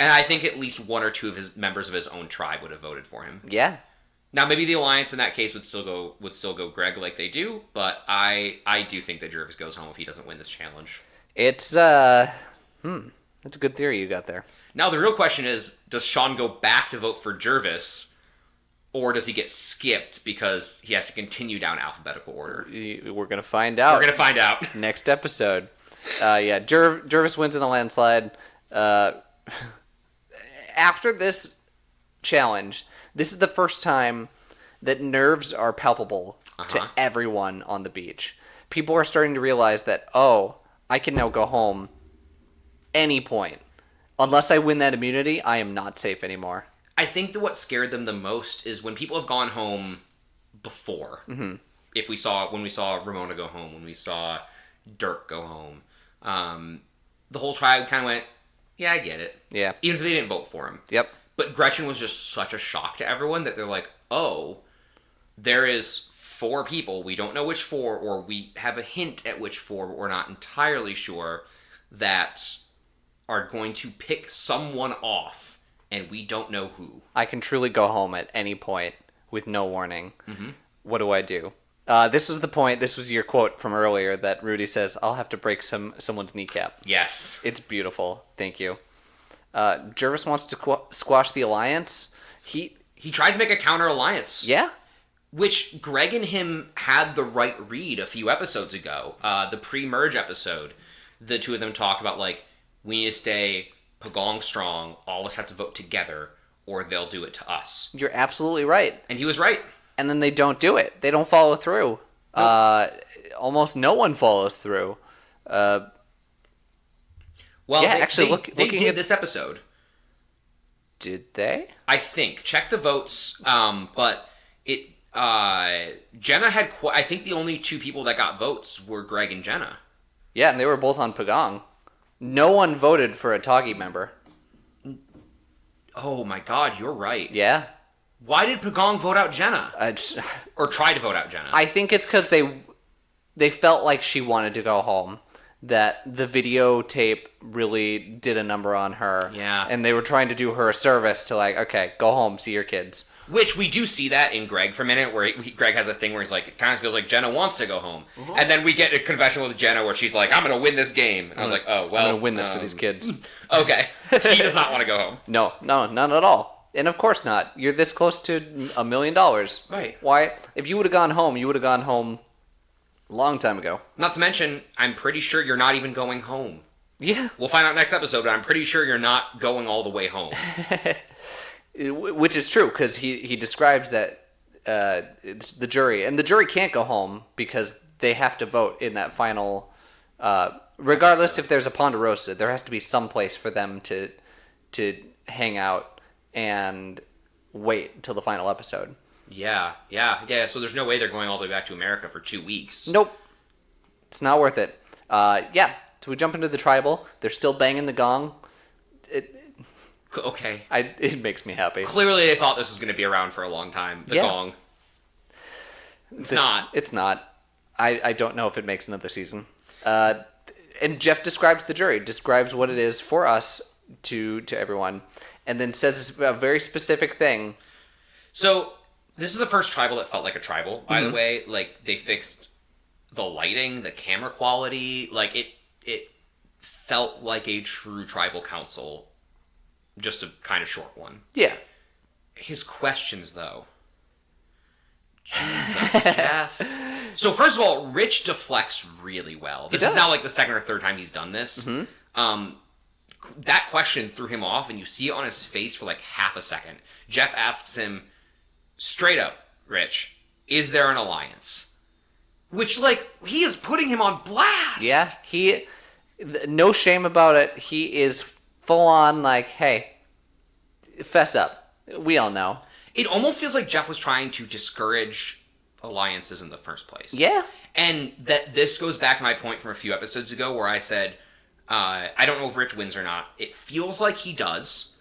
And I think at least one or two of his members of his own tribe would have voted for him. Yeah. Now maybe the alliance in that case would still go Greg like they do, but I do think that Jervis goes home if he doesn't win this challenge. It's that's a good theory you got there. Now the real question is, does Sean go back to vote for Jervis, or does he get skipped because he has to continue down alphabetical order? We're gonna find out. We're gonna find out next episode. Yeah, Jervis wins in a landslide. After this challenge, this is the first time that nerves are palpable to everyone on the beach. People are starting to realize that, I can now go home any point. Unless I win that immunity, I am not safe anymore. I think that what scared them the most is when people have gone home before. When we saw Ramona go home, when we saw Dirk go home, the whole tribe kind of went, yeah, I get it. Yeah. Even if they didn't vote for him. Yep. But Gretchen was just such a shock to everyone that they're like, there is 4 people, we don't know which 4, or we have a hint at which 4, but we're not entirely sure, that are going to pick someone off, and we don't know who. I can truly go home at any point with no warning. What do I do? This was the point, this was your quote from earlier that Rudy says, I'll have to break someone's kneecap. Yes. It's beautiful. Thank you. Jervis wants to squash the alliance. He tries to make a counter alliance. Yeah. Which Greg and him had the right read a few episodes ago. The pre-merge episode, the two of them talk about, like, we need to stay Pagong strong, all of us have to vote together, or they'll do it to us. You're absolutely right. And he was right. And then they don't do it. They don't follow through. Nope. Almost no one follows through. Well, yeah, they did at this episode. Did they? I think. Check the votes, but it... Jenna had... I think the only two people that got votes were Greg and Jenna. Yeah, and they were both on Pagong. No one voted for a Toggy member. Oh my god, you're right. Yeah. Why did Pagong vote out Jenna? Or try to vote out Jenna? I think it's because they felt like she wanted to go home. That the videotape really did a number on her. Yeah. And they were trying to do her a service to, like, okay, go home, see your kids. Which we do see that in Greg for a minute, where Greg has a thing where he's like, it kind of feels like Jenna wants to go home. Mm-hmm. And then we get a confession with Jenna where she's like, I'm going to win this game. And I was like, oh, well. I'm going to win this for these kids. Okay. She does not want to go home. No, none at all. And of course not. You're this close to $1 million. Right. Why? If you would have gone home, you would have gone home a long time ago. Not to mention, I'm pretty sure you're not even going home. Yeah. We'll find out next episode, but I'm pretty sure you're not going all the way home. Which is true, because he describes that it's the jury, and the jury can't go home because they have to vote in that final. Regardless if there's a Ponderosa, there has to be some place for them to hang out and wait till the final episode. Yeah. So there's no way they're going all the way back to America for 2 weeks. Nope, it's not worth it. Yeah. So we jump into the tribal. They're still banging the gong. Okay. It makes me happy. Clearly they thought this was going to be around for a long time. The gong. It's not. It's not. I don't know if it makes another season. And Jeff describes the jury, describes what it is for us to everyone, and then says a very specific thing. So this is the first tribal that felt like a tribal, by the way. Like, they fixed the lighting, the camera quality. Like, it felt like a true tribal council. Just a kind of short one. Yeah. His questions, though. Jesus, Jeff. So, first of all, Rich deflects really well. This is now like the second or third time he's done this. Mm-hmm. That question threw him off, and you see it on his face for like half a second. Jeff asks him, straight up, Rich, is there an alliance? Which, like, he is putting him on blast. Yeah, no shame about it. He is full on, like, hey, fess up. We all know. It almost feels like Jeff was trying to discourage alliances in the first place. Yeah. And that this goes back to my point from a few episodes ago where I said, I don't know if Rich wins or not. It feels like he does,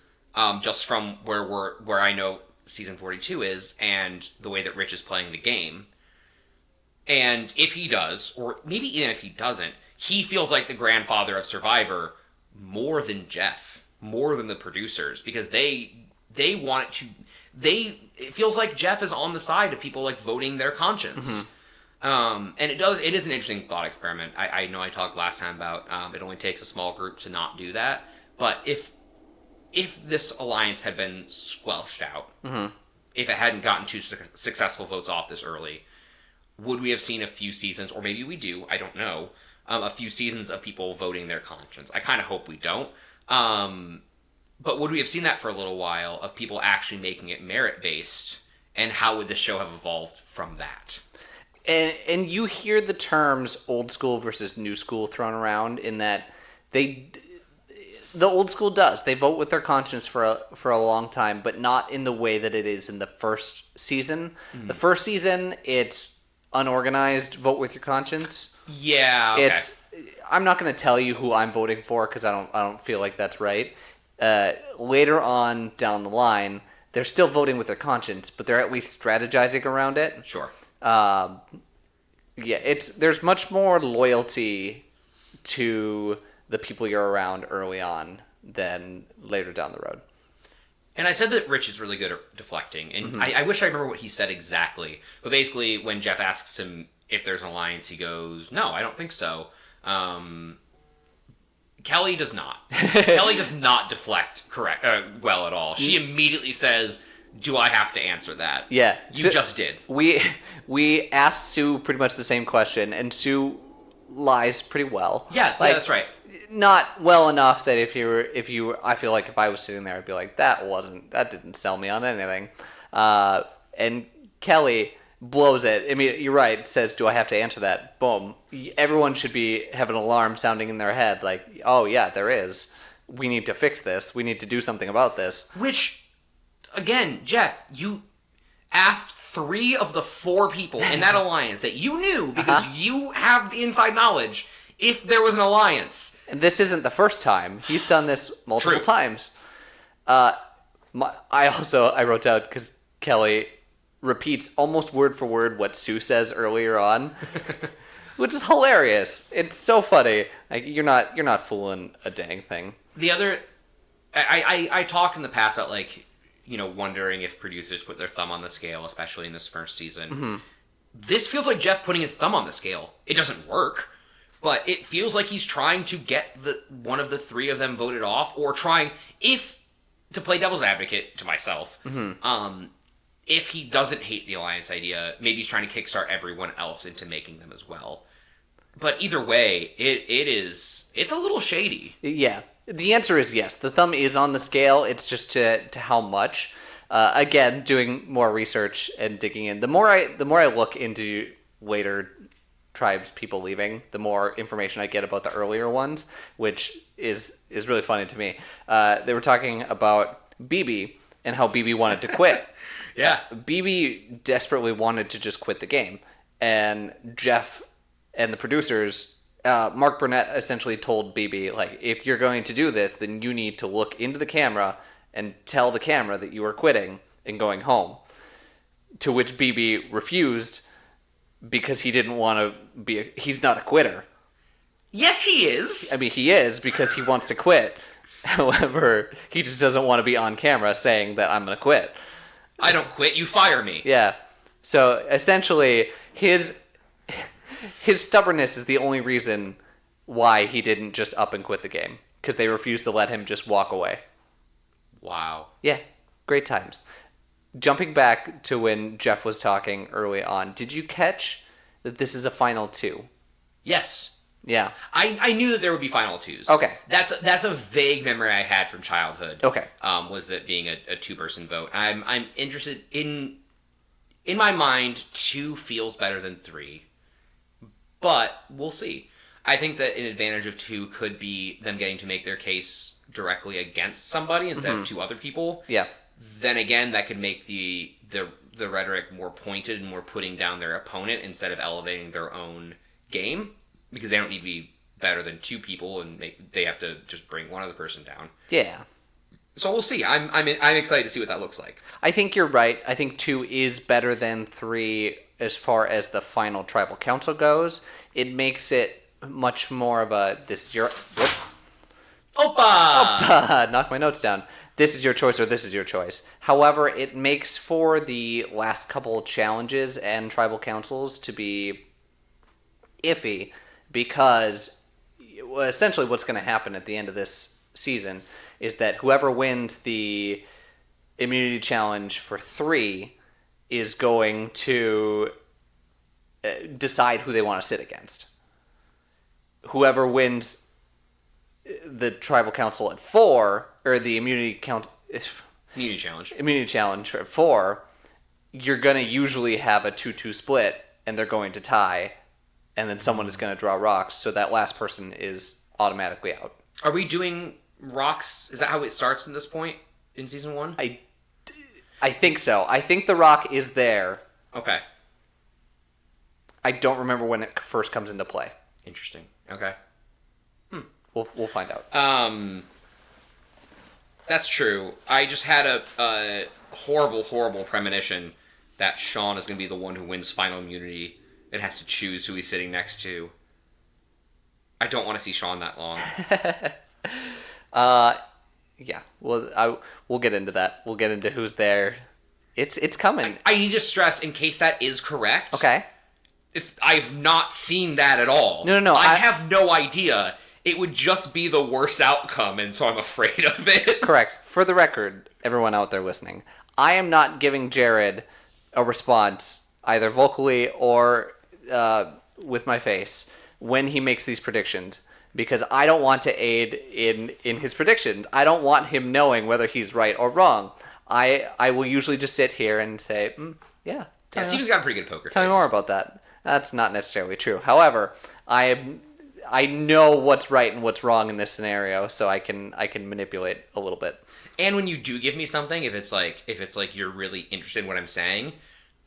just from where I know season 42 is and the way that Rich is playing the game. And if he does, or maybe even if he doesn't, he feels like the grandfather of Survivor more than Jeff, more than the producers, because they want it to. It feels like Jeff is on the side of people, like, voting their conscience. Mm-hmm. And it is an interesting thought experiment. I know I talked last time about it only takes a small group to not do that, but if this alliance had been squelched out, if it hadn't gotten two successful votes off this early, would we have seen a few seasons, or maybe we do, I don't know, a few seasons of people voting their conscience? I kind of hope we don't. But would we have seen that for a little while of people actually making it merit-based, and how would the show have evolved from that? And you hear the terms old school versus new school thrown around in that the old school does. They vote with their conscience for a long time, but not in the way that it is in the first season. Mm. The first season, it's unorganized, vote with your conscience. Yeah, okay. I'm not going to tell you who I'm voting for because I don't feel like that's right. Later on down the line, they're still voting with their conscience, but they're at least strategizing around it. Sure. There's much more loyalty to the people you're around early on than later down the road. And I said that Rich is really good at deflecting, and I wish I remember what he said exactly. But basically, when Jeff asks him if there's an alliance, he goes, "No, I don't think so." Kelly does not. Kelly does not deflect well at all. She immediately says, "Do I have to answer that?" Yeah. You just did. We asked Sue pretty much the same question, and Sue lies pretty well. Yeah, like, that's right. Not well enough that I feel like if I was sitting there, I'd be like, that didn't sell me on anything. And Kelly blows it. I mean, you're right. Says, "Do I have to answer that?" Boom. Everyone should have an alarm sounding in their head, like, "Oh yeah, there is. We need to fix this. We need to do something about this." Which, again, Jeff, you asked 3 of the 4 people in that alliance that you knew because you have the inside knowledge if there was an alliance. And this isn't the first time. He's done this multiple times. I wrote down, because Kelly repeats almost word for word what Sue says earlier on, which is hilarious. It's so funny. Like, you're not fooling a dang thing. The other, I talked in the past about, like, wondering if producers put their thumb on the scale, especially in this first season. Mm-hmm. This feels like Jeff putting his thumb on the scale. It doesn't work, but it feels like he's trying to get one of the 3 of them voted off, or trying, to play devil's advocate to myself, if he doesn't hate the alliance idea, maybe he's trying to kickstart everyone else into making them as well. But either way, it's a little shady. Yeah. The answer is yes. The thumb is on the scale. It's just to how much. Again, doing more research and digging in. The more I look into later tribes people leaving, the more information I get about the earlier ones, which is really funny to me. They were talking about BB and how BB wanted to quit. Yeah. BB desperately wanted to just quit the game. And Jeff and the producers, Mark Burnett essentially told BB, like, if you're going to do this, then you need to look into the camera and tell the camera that you are quitting and going home. To which BB refused because he didn't want to he's not a quitter. Yes, he is. I mean, he is, because he wants to quit. However, he just doesn't want to be on camera saying that I'm going to quit. I don't quit, you fire me. Yeah. So essentially, his stubbornness is the only reason why he didn't just up and quit the game, because they refused to let him just walk away. Wow. Yeah, great times. Jumping back to when Jeff was talking early on, did you catch that this is a final 2? Yes. Yeah. I knew that there would be final 2s. Okay. That's a vague memory I had from childhood. Okay. Was that being a 2-person vote. I'm interested in my mind, 2 feels better than 3. But we'll see. I think that an advantage of 2 could be them getting to make their case directly against somebody instead of 2 other people. Yeah. Then again, that could make the rhetoric more pointed and more putting down their opponent instead of elevating their own game, because they don't need to be better than 2 people and they have to just bring one other person down. Yeah. So we'll see. I'm excited to see what that looks like. I think you're right. I think 2 is better than 3 as far as the final tribal council goes. It makes it much more of a, this is your... Whoop. Opa! Knock my notes down. This is your choice or this is your choice. However, it makes for the last couple challenges and tribal councils to be iffy, because essentially what's going to happen at the end of this season is that whoever wins the immunity challenge for 3 is going to decide who they want to sit against. Whoever wins the tribal council at 4, or the immunity challenge at 4, you're going to usually have a 2-2 split, and they're going to tie, and then someone is going to draw rocks, so that last person is automatically out. Are we doing rocks? Is that how it starts in this point in season 1? I think so. I think the rock is there. Okay. I don't remember when it first comes into play. Interesting. Okay. We'll find out. That's true. I just had a horrible, horrible premonition that Sean is going to be the one who wins final immunity and has to choose who he's sitting next to. I don't want to see Sean that long. Yeah. We'll get into that. We'll get into who's there. It's coming. I need to stress, in case that is correct. Okay. I've not seen that at all. No. I have no idea. it would just be the worst outcome, and so I'm afraid of it. Correct. For the record, everyone out there listening, I am not giving Jared a response either vocally or with my face when he makes these predictions because I don't want to aid in his predictions. I don't want him knowing whether he's right or wrong. I will usually just sit here and say, yeah. Yeah, Steven's got a pretty good poker face. Tell me more about that. That's not necessarily true. However, I know what's right and what's wrong in this scenario, so I can manipulate a little bit. And when you do give me something, if it's like you're really interested in what I'm saying,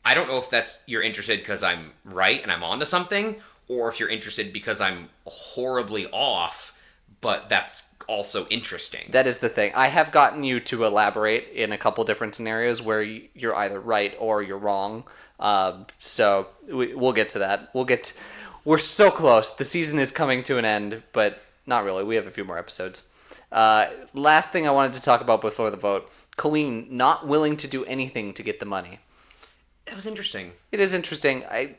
I don't know if you're interested because I'm right and I'm onto something, or if you're interested because I'm horribly off, but that's also interesting. That is the thing. I have gotten you to elaborate in a couple different scenarios where you're either right or you're wrong. So we'll get to that. We're so close. The season is coming to an end, but not really. We have a few more episodes. Last thing I wanted to talk about before the vote. Colleen not willing to do anything to get the money. That was interesting. It is interesting. I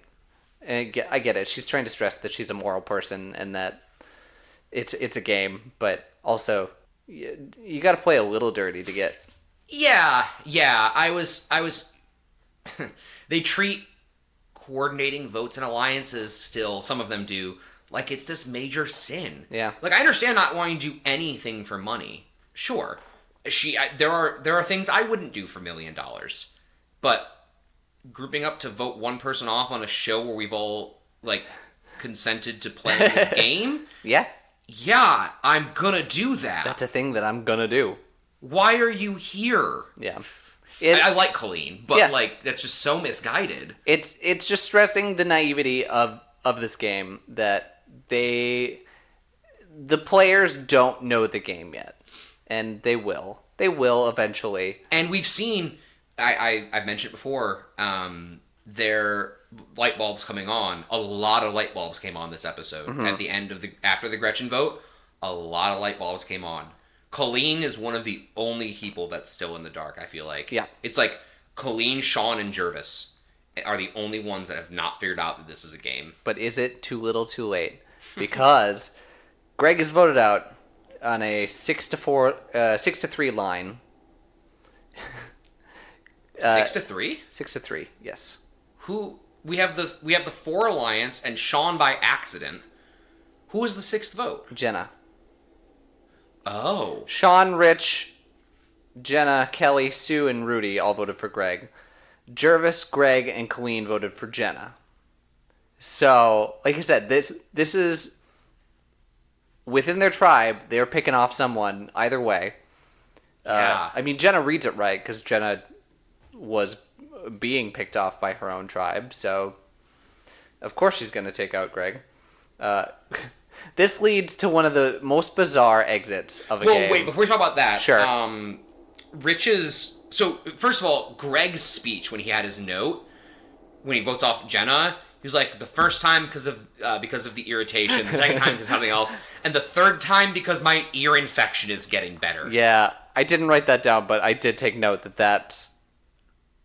get it. She's trying to stress that she's a moral person and that it's a game, but also you got to play a little dirty to get. Yeah. I was. They treat coordinating votes and alliances still. Some of them do. Like it's this major sin. Yeah. Like I understand not wanting to do anything for money. Sure. There are things I wouldn't do for $1 million, but grouping up to vote one person off on a show where we've all like consented to play this game. Yeah, I'm gonna do that. That's a thing that I'm gonna do. Why are you here? Yeah. I like Colleen, but like that's just so misguided. It's just stressing the naivety of this game that the players don't know the game yet, and they will. They will eventually. And we've seen. I've mentioned before. Their light bulbs coming on. A lot of light bulbs came on this episode. Mm-hmm. At the end of after the Gretchen vote, a lot of light bulbs came on. Colleen is one of the only people that's still in the dark, I feel like. Yeah. It's like Colleen, Sean, and Jervis are the only ones that have not figured out that this is a game. But is it too little too late? Because Greg is voted out on a 6-3 line. 6-3? 6-3, yes. Who we have the 4 alliance and Sean by accident. Who was the 6th vote? Jenna. Oh. Sean, Rich, Jenna, Kelly, Sue, and Rudy all voted for Greg. Jervis, Greg, and Colleen voted for Jenna. So, like I said, this is within their tribe. They're picking off someone either way. Yeah. I mean, Jenna reads it right because Jenna was being picked off by her own tribe. So, of course, she's going to take out Greg. This leads to one of the most bizarre exits of a game. Well, wait, before we talk about that, sure. Rich's... So, first of all, Greg's speech when he had his note, when he votes off Jenna, he was like, the first time because of the irritation, the second time because of something else, and the third time because my ear infection is getting better. Yeah, I didn't write that down, but I did take note that that's...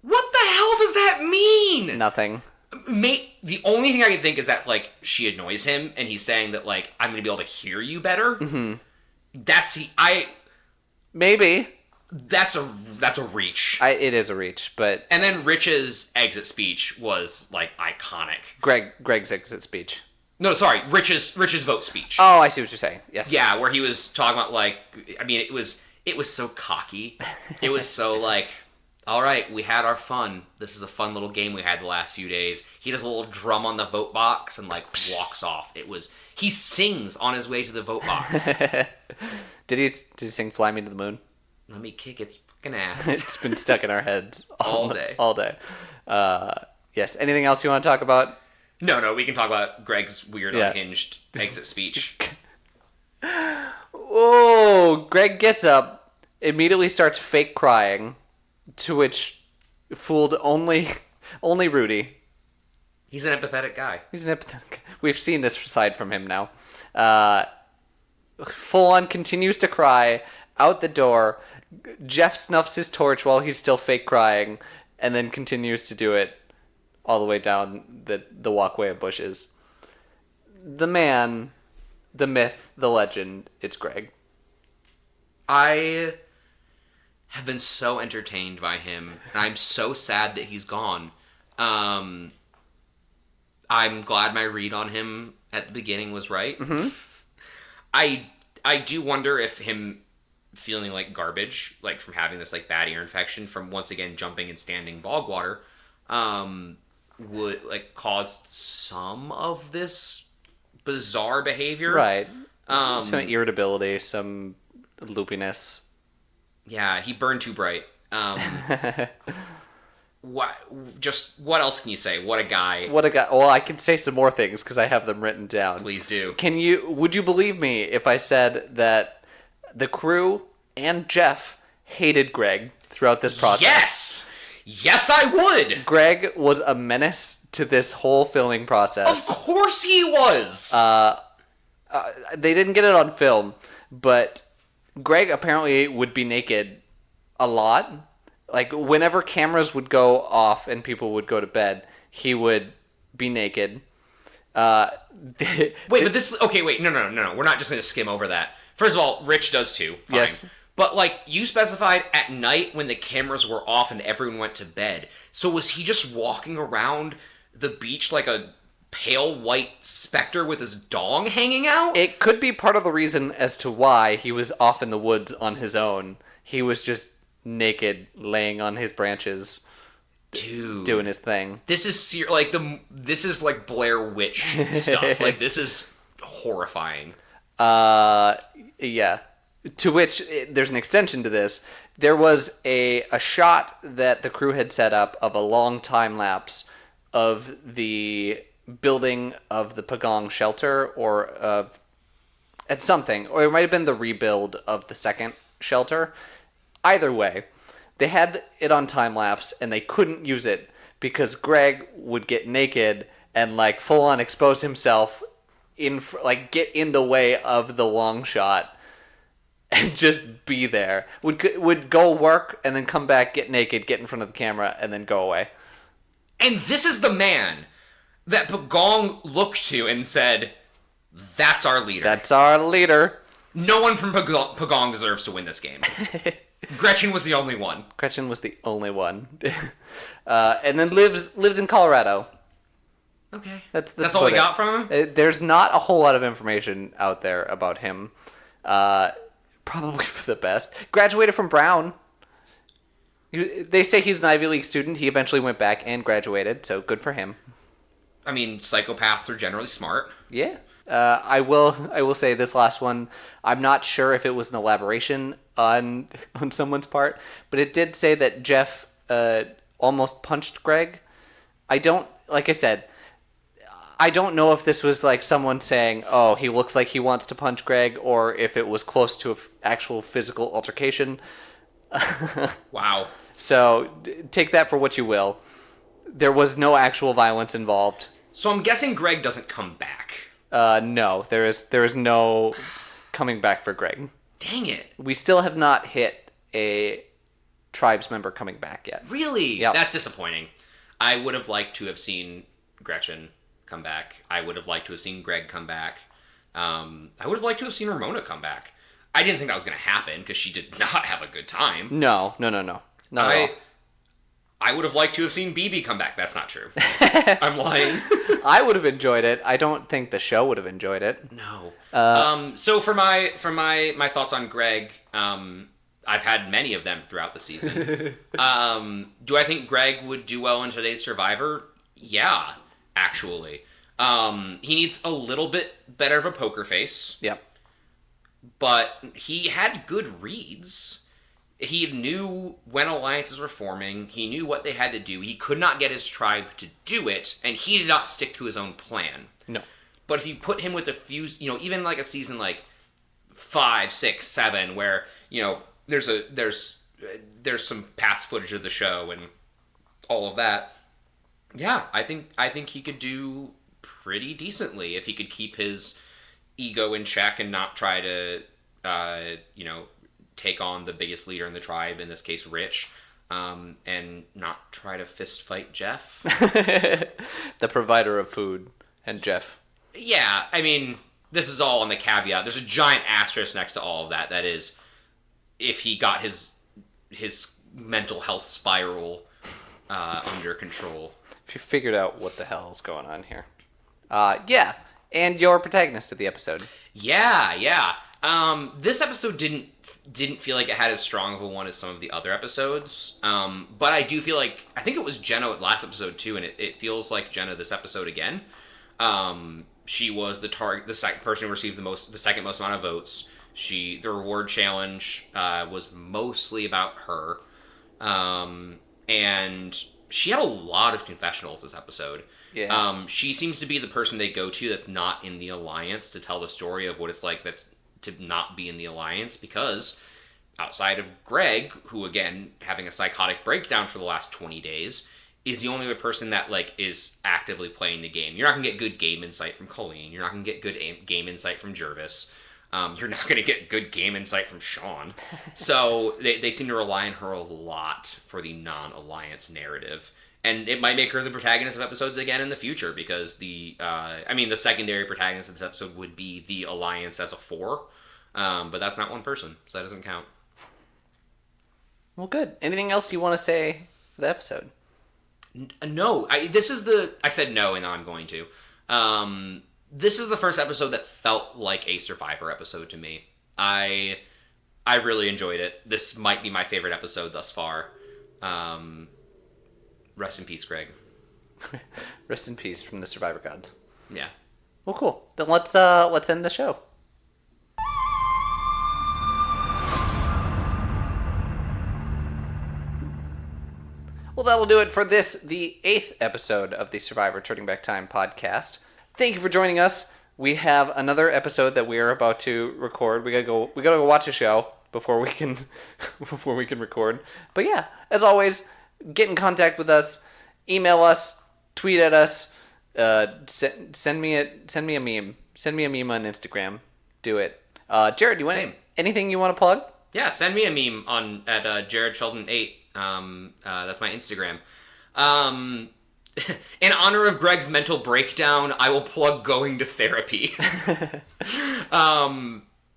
What the hell does that mean? Nothing. The only thing I can think is that, like, she annoys him, and he's saying that, like, I'm going to be able to hear you better. Mm-hmm. Maybe. That's a reach. It is a reach, but... And then Rich's exit speech was, like, iconic. Greg's exit speech. No, sorry, Rich's vote speech. Oh, I see what you're saying. Yes. Yeah, where he was talking about, like, I mean, it was so cocky. It was so, like... All right, we had our fun. This is a fun little game we had the last few days. He does a little drum on the vote box and, like, walks off. He sings on his way to the vote box. Did he sing Fly Me to the Moon? Let me kick its fucking ass. It's been stuck in our heads all day. All day. Yes. Anything else you want to talk about? No, we can talk about Greg's weird, unhinged exit speech. Oh, Greg gets up, immediately starts fake crying. To which fooled only Rudy. He's an empathetic guy. We've seen this side from him now. Full on continues to cry out the door. Jeff snuffs his torch while he's still fake crying, and then continues to do it all the way down the walkway of bushes. The man the myth, the legend, it's Greg. I have been so entertained by him, and I'm so sad that he's gone. Um, I'm glad my read on him at the beginning was right. Mm-hmm. I I do wonder if him feeling like garbage, like from having this like bad ear infection from once again jumping and standing bog water, would like cause some of this bizarre behavior. Right. Um, Some irritability, some loopiness. yeah, he burned too bright. What? Just what else can you say? What a guy! What a guy. Well, I can say some more things because I have them written down. Please do. Would you believe me if I said that the crew and Jeff hated Greg throughout this process? Yes, yes, I would. Greg was a menace to this whole filming Of process. course he was. They didn't get it on film, but Greg apparently would be naked a lot. Like, whenever cameras would go off and people would go to bed, he would be naked. Wait, but this... Okay, wait. No. We're not just going to skim over that. First of all, Rich does too. Fine. Yes. But, like, you specified at night when the cameras were off and everyone went to bed. So was he just walking around the beach like a pale white specter with his dong hanging out? It could be part of the reason as to why he was off in the woods on his own. He was just naked, laying on his branches, Dude. doing his thing. This is this is like Blair Witch stuff. Like, this is horrifying. Yeah. To which, there's an extension to this. There was a shot that the crew had set up of a long time lapse of the building of the Pagong shelter, or at something, or it might have been the rebuild of the second shelter. Either way, they had it on time lapse and they couldn't use it because Greg would get naked and like full on expose himself like get in the way of the long shot and just be there. Would go work and then come back, get naked, get in front of the camera, and then go away. And this is the man that Pagong looked to and said, "That's our leader." That's our leader. No one from Pagong deserves to win this game. Gretchen was the only one. Gretchen was the only one. And then lives in Colorado. Okay. That's all we about got from him? it. There's not a whole lot of information out there about him. Probably for the best. Graduated from Brown. They say he's an Ivy League student. He eventually went back and graduated, so good for him. I mean, psychopaths are generally smart. Yeah. I will say this last one. I'm not sure if it was an elaboration on someone's part, but it did say that Jeff almost punched Greg. Like I said, I don't know if this was like someone saying, "Oh, he looks like he wants to punch Greg," or if it was close to an actual physical altercation. Wow. So take that for what you will. There was no actual violence involved. So I'm guessing Greg doesn't come back. No, there is no coming back for Greg. Dang it. We still have not hit a tribes member coming back yet. Really? Yep. That's disappointing. I would have liked to have seen Gretchen come back. I would have liked to have seen Greg come back. I would have liked to have seen Ramona come back. I didn't think that was going to happen because she did not have a good time. No. Not at all. I would have liked to have seen BB come back. That's not true. I'm lying. I would have enjoyed it. I don't think the show would have enjoyed it. No. So for my thoughts on Greg, I've had many of them throughout the season. Do I think Greg would do well in today's Survivor? Yeah, actually. He needs a little bit better of a poker face. Yep. But he had good reads. He knew when alliances were forming. He knew what they had to do. He could not get his tribe to do it, and he did not stick to his own plan. No. But if you put him with a few, even like a season like 5, 6, 7, where there's some past footage of the show and all of that. Yeah, I think he could do pretty decently if he could keep his ego in check and not try to take on the biggest leader in the tribe, in this case Rich, and not try to fist fight Jeff. The provider of food and Jeff. Yeah, I mean, this is all on the caveat. There's a giant asterisk next to all of that. That is, if he got his mental health spiral under control. If you figured out what the hell is going on here. Yeah, and your protagonist of the episode. Yeah. This episode didn't feel like it had as strong of a one as some of the other episodes. But I do feel like, I think it was Jenna last episode too, and it feels like Jenna this episode again. She was the second person who received the second most amount of votes. The reward challenge was mostly about her. And she had a lot of confessionals this episode. Yeah. She seems to be the person they go to that's not in the Alliance to tell the story of what it's like that's to not be in the Alliance, because outside of Greg, who again having a psychotic breakdown for the last 20 days, is the only other person that like is actively playing the game. You're not gonna get good game insight from Colleen. You're not gonna get good game insight from Jervis. You're not gonna get good game insight from Sean. So they seem to rely on her a lot for the non-Alliance narrative. And it might make her the protagonist of episodes again in the future, because the secondary protagonist of this episode would be the Alliance as a 4. But that's not one person, so that doesn't count. Well, good. Anything else you want to say for the episode? No. I said no, and now I'm going to. This is the first episode that felt like a Survivor episode to me. I really enjoyed it. This might be my favorite episode thus far. Rest in peace, Greg. Rest in peace from the Survivor gods. Yeah. Well, cool. Then let's end the show. Well, that'll do it for this, the 8th episode of the Survivor Turning Back Time podcast. Thank you for joining us. We have another episode that we are about to record. We gotta go watch a show before we can record. But yeah, as always, get in contact with us, email us, tweet at us, send me a meme. Send me a meme on Instagram. Do it. Jared, do you want anything you want to plug? Yeah, send me a meme at Jared Sheldon 8. That's my Instagram. In honor of Greg's mental breakdown, I will plug going to therapy.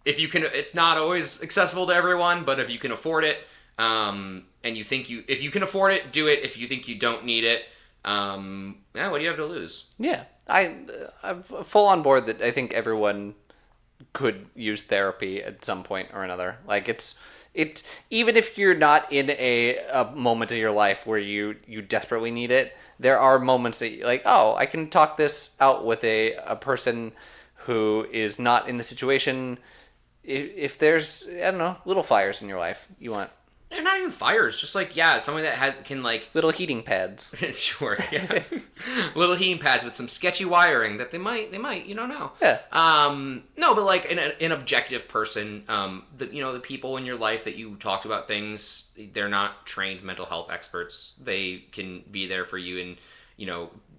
If you can, it's not always accessible to everyone, but if you can afford it, and if you can afford it, do it. If you think you don't need it, what do you have to lose? Yeah, I'm full on board that I think everyone could use therapy at some point or another. Like it's even if you're not in a moment of your life where you desperately need it, there are moments that you're like, oh, I can talk this out with a person who is not in the situation. If there's, I don't know, little fires in your life you want. They're not even fires, just like, yeah, something that can like... Little heating pads. Sure, yeah. Little heating pads with some sketchy wiring that they might, you don't know. Yeah. No, but like an objective person, the people in your life that you talked about things, they're not trained mental health experts. They can be there for you in,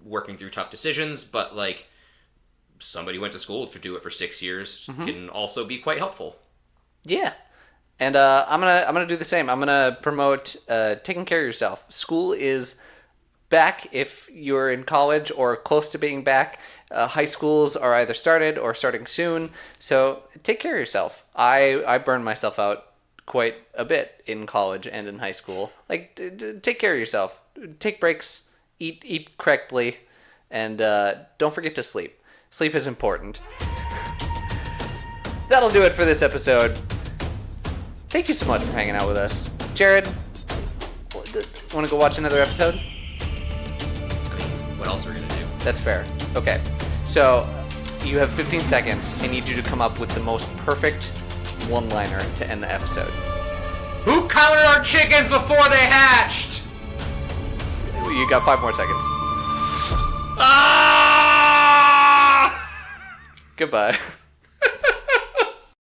working through tough decisions, but like somebody went to school to do it for 6 years can also be quite helpful. Yeah. And I'm gonna do the same. I'm gonna promote taking care of yourself. School is back if you're in college or close to being back. High schools are either started or starting soon. So take care of yourself. I burned myself out quite a bit in college and in high school. Like take care of yourself. Take breaks. Eat correctly, and don't forget to sleep. Sleep is important. That'll do it for this episode. Thank you so much for hanging out with us. Jared, want to go watch another episode? I mean, what else are we going to do? That's fair. Okay. So, you have 15 seconds. I need you to come up with the most perfect one-liner to end the episode. Who counted our chickens before they hatched? You got 5 more seconds. Ah! Goodbye.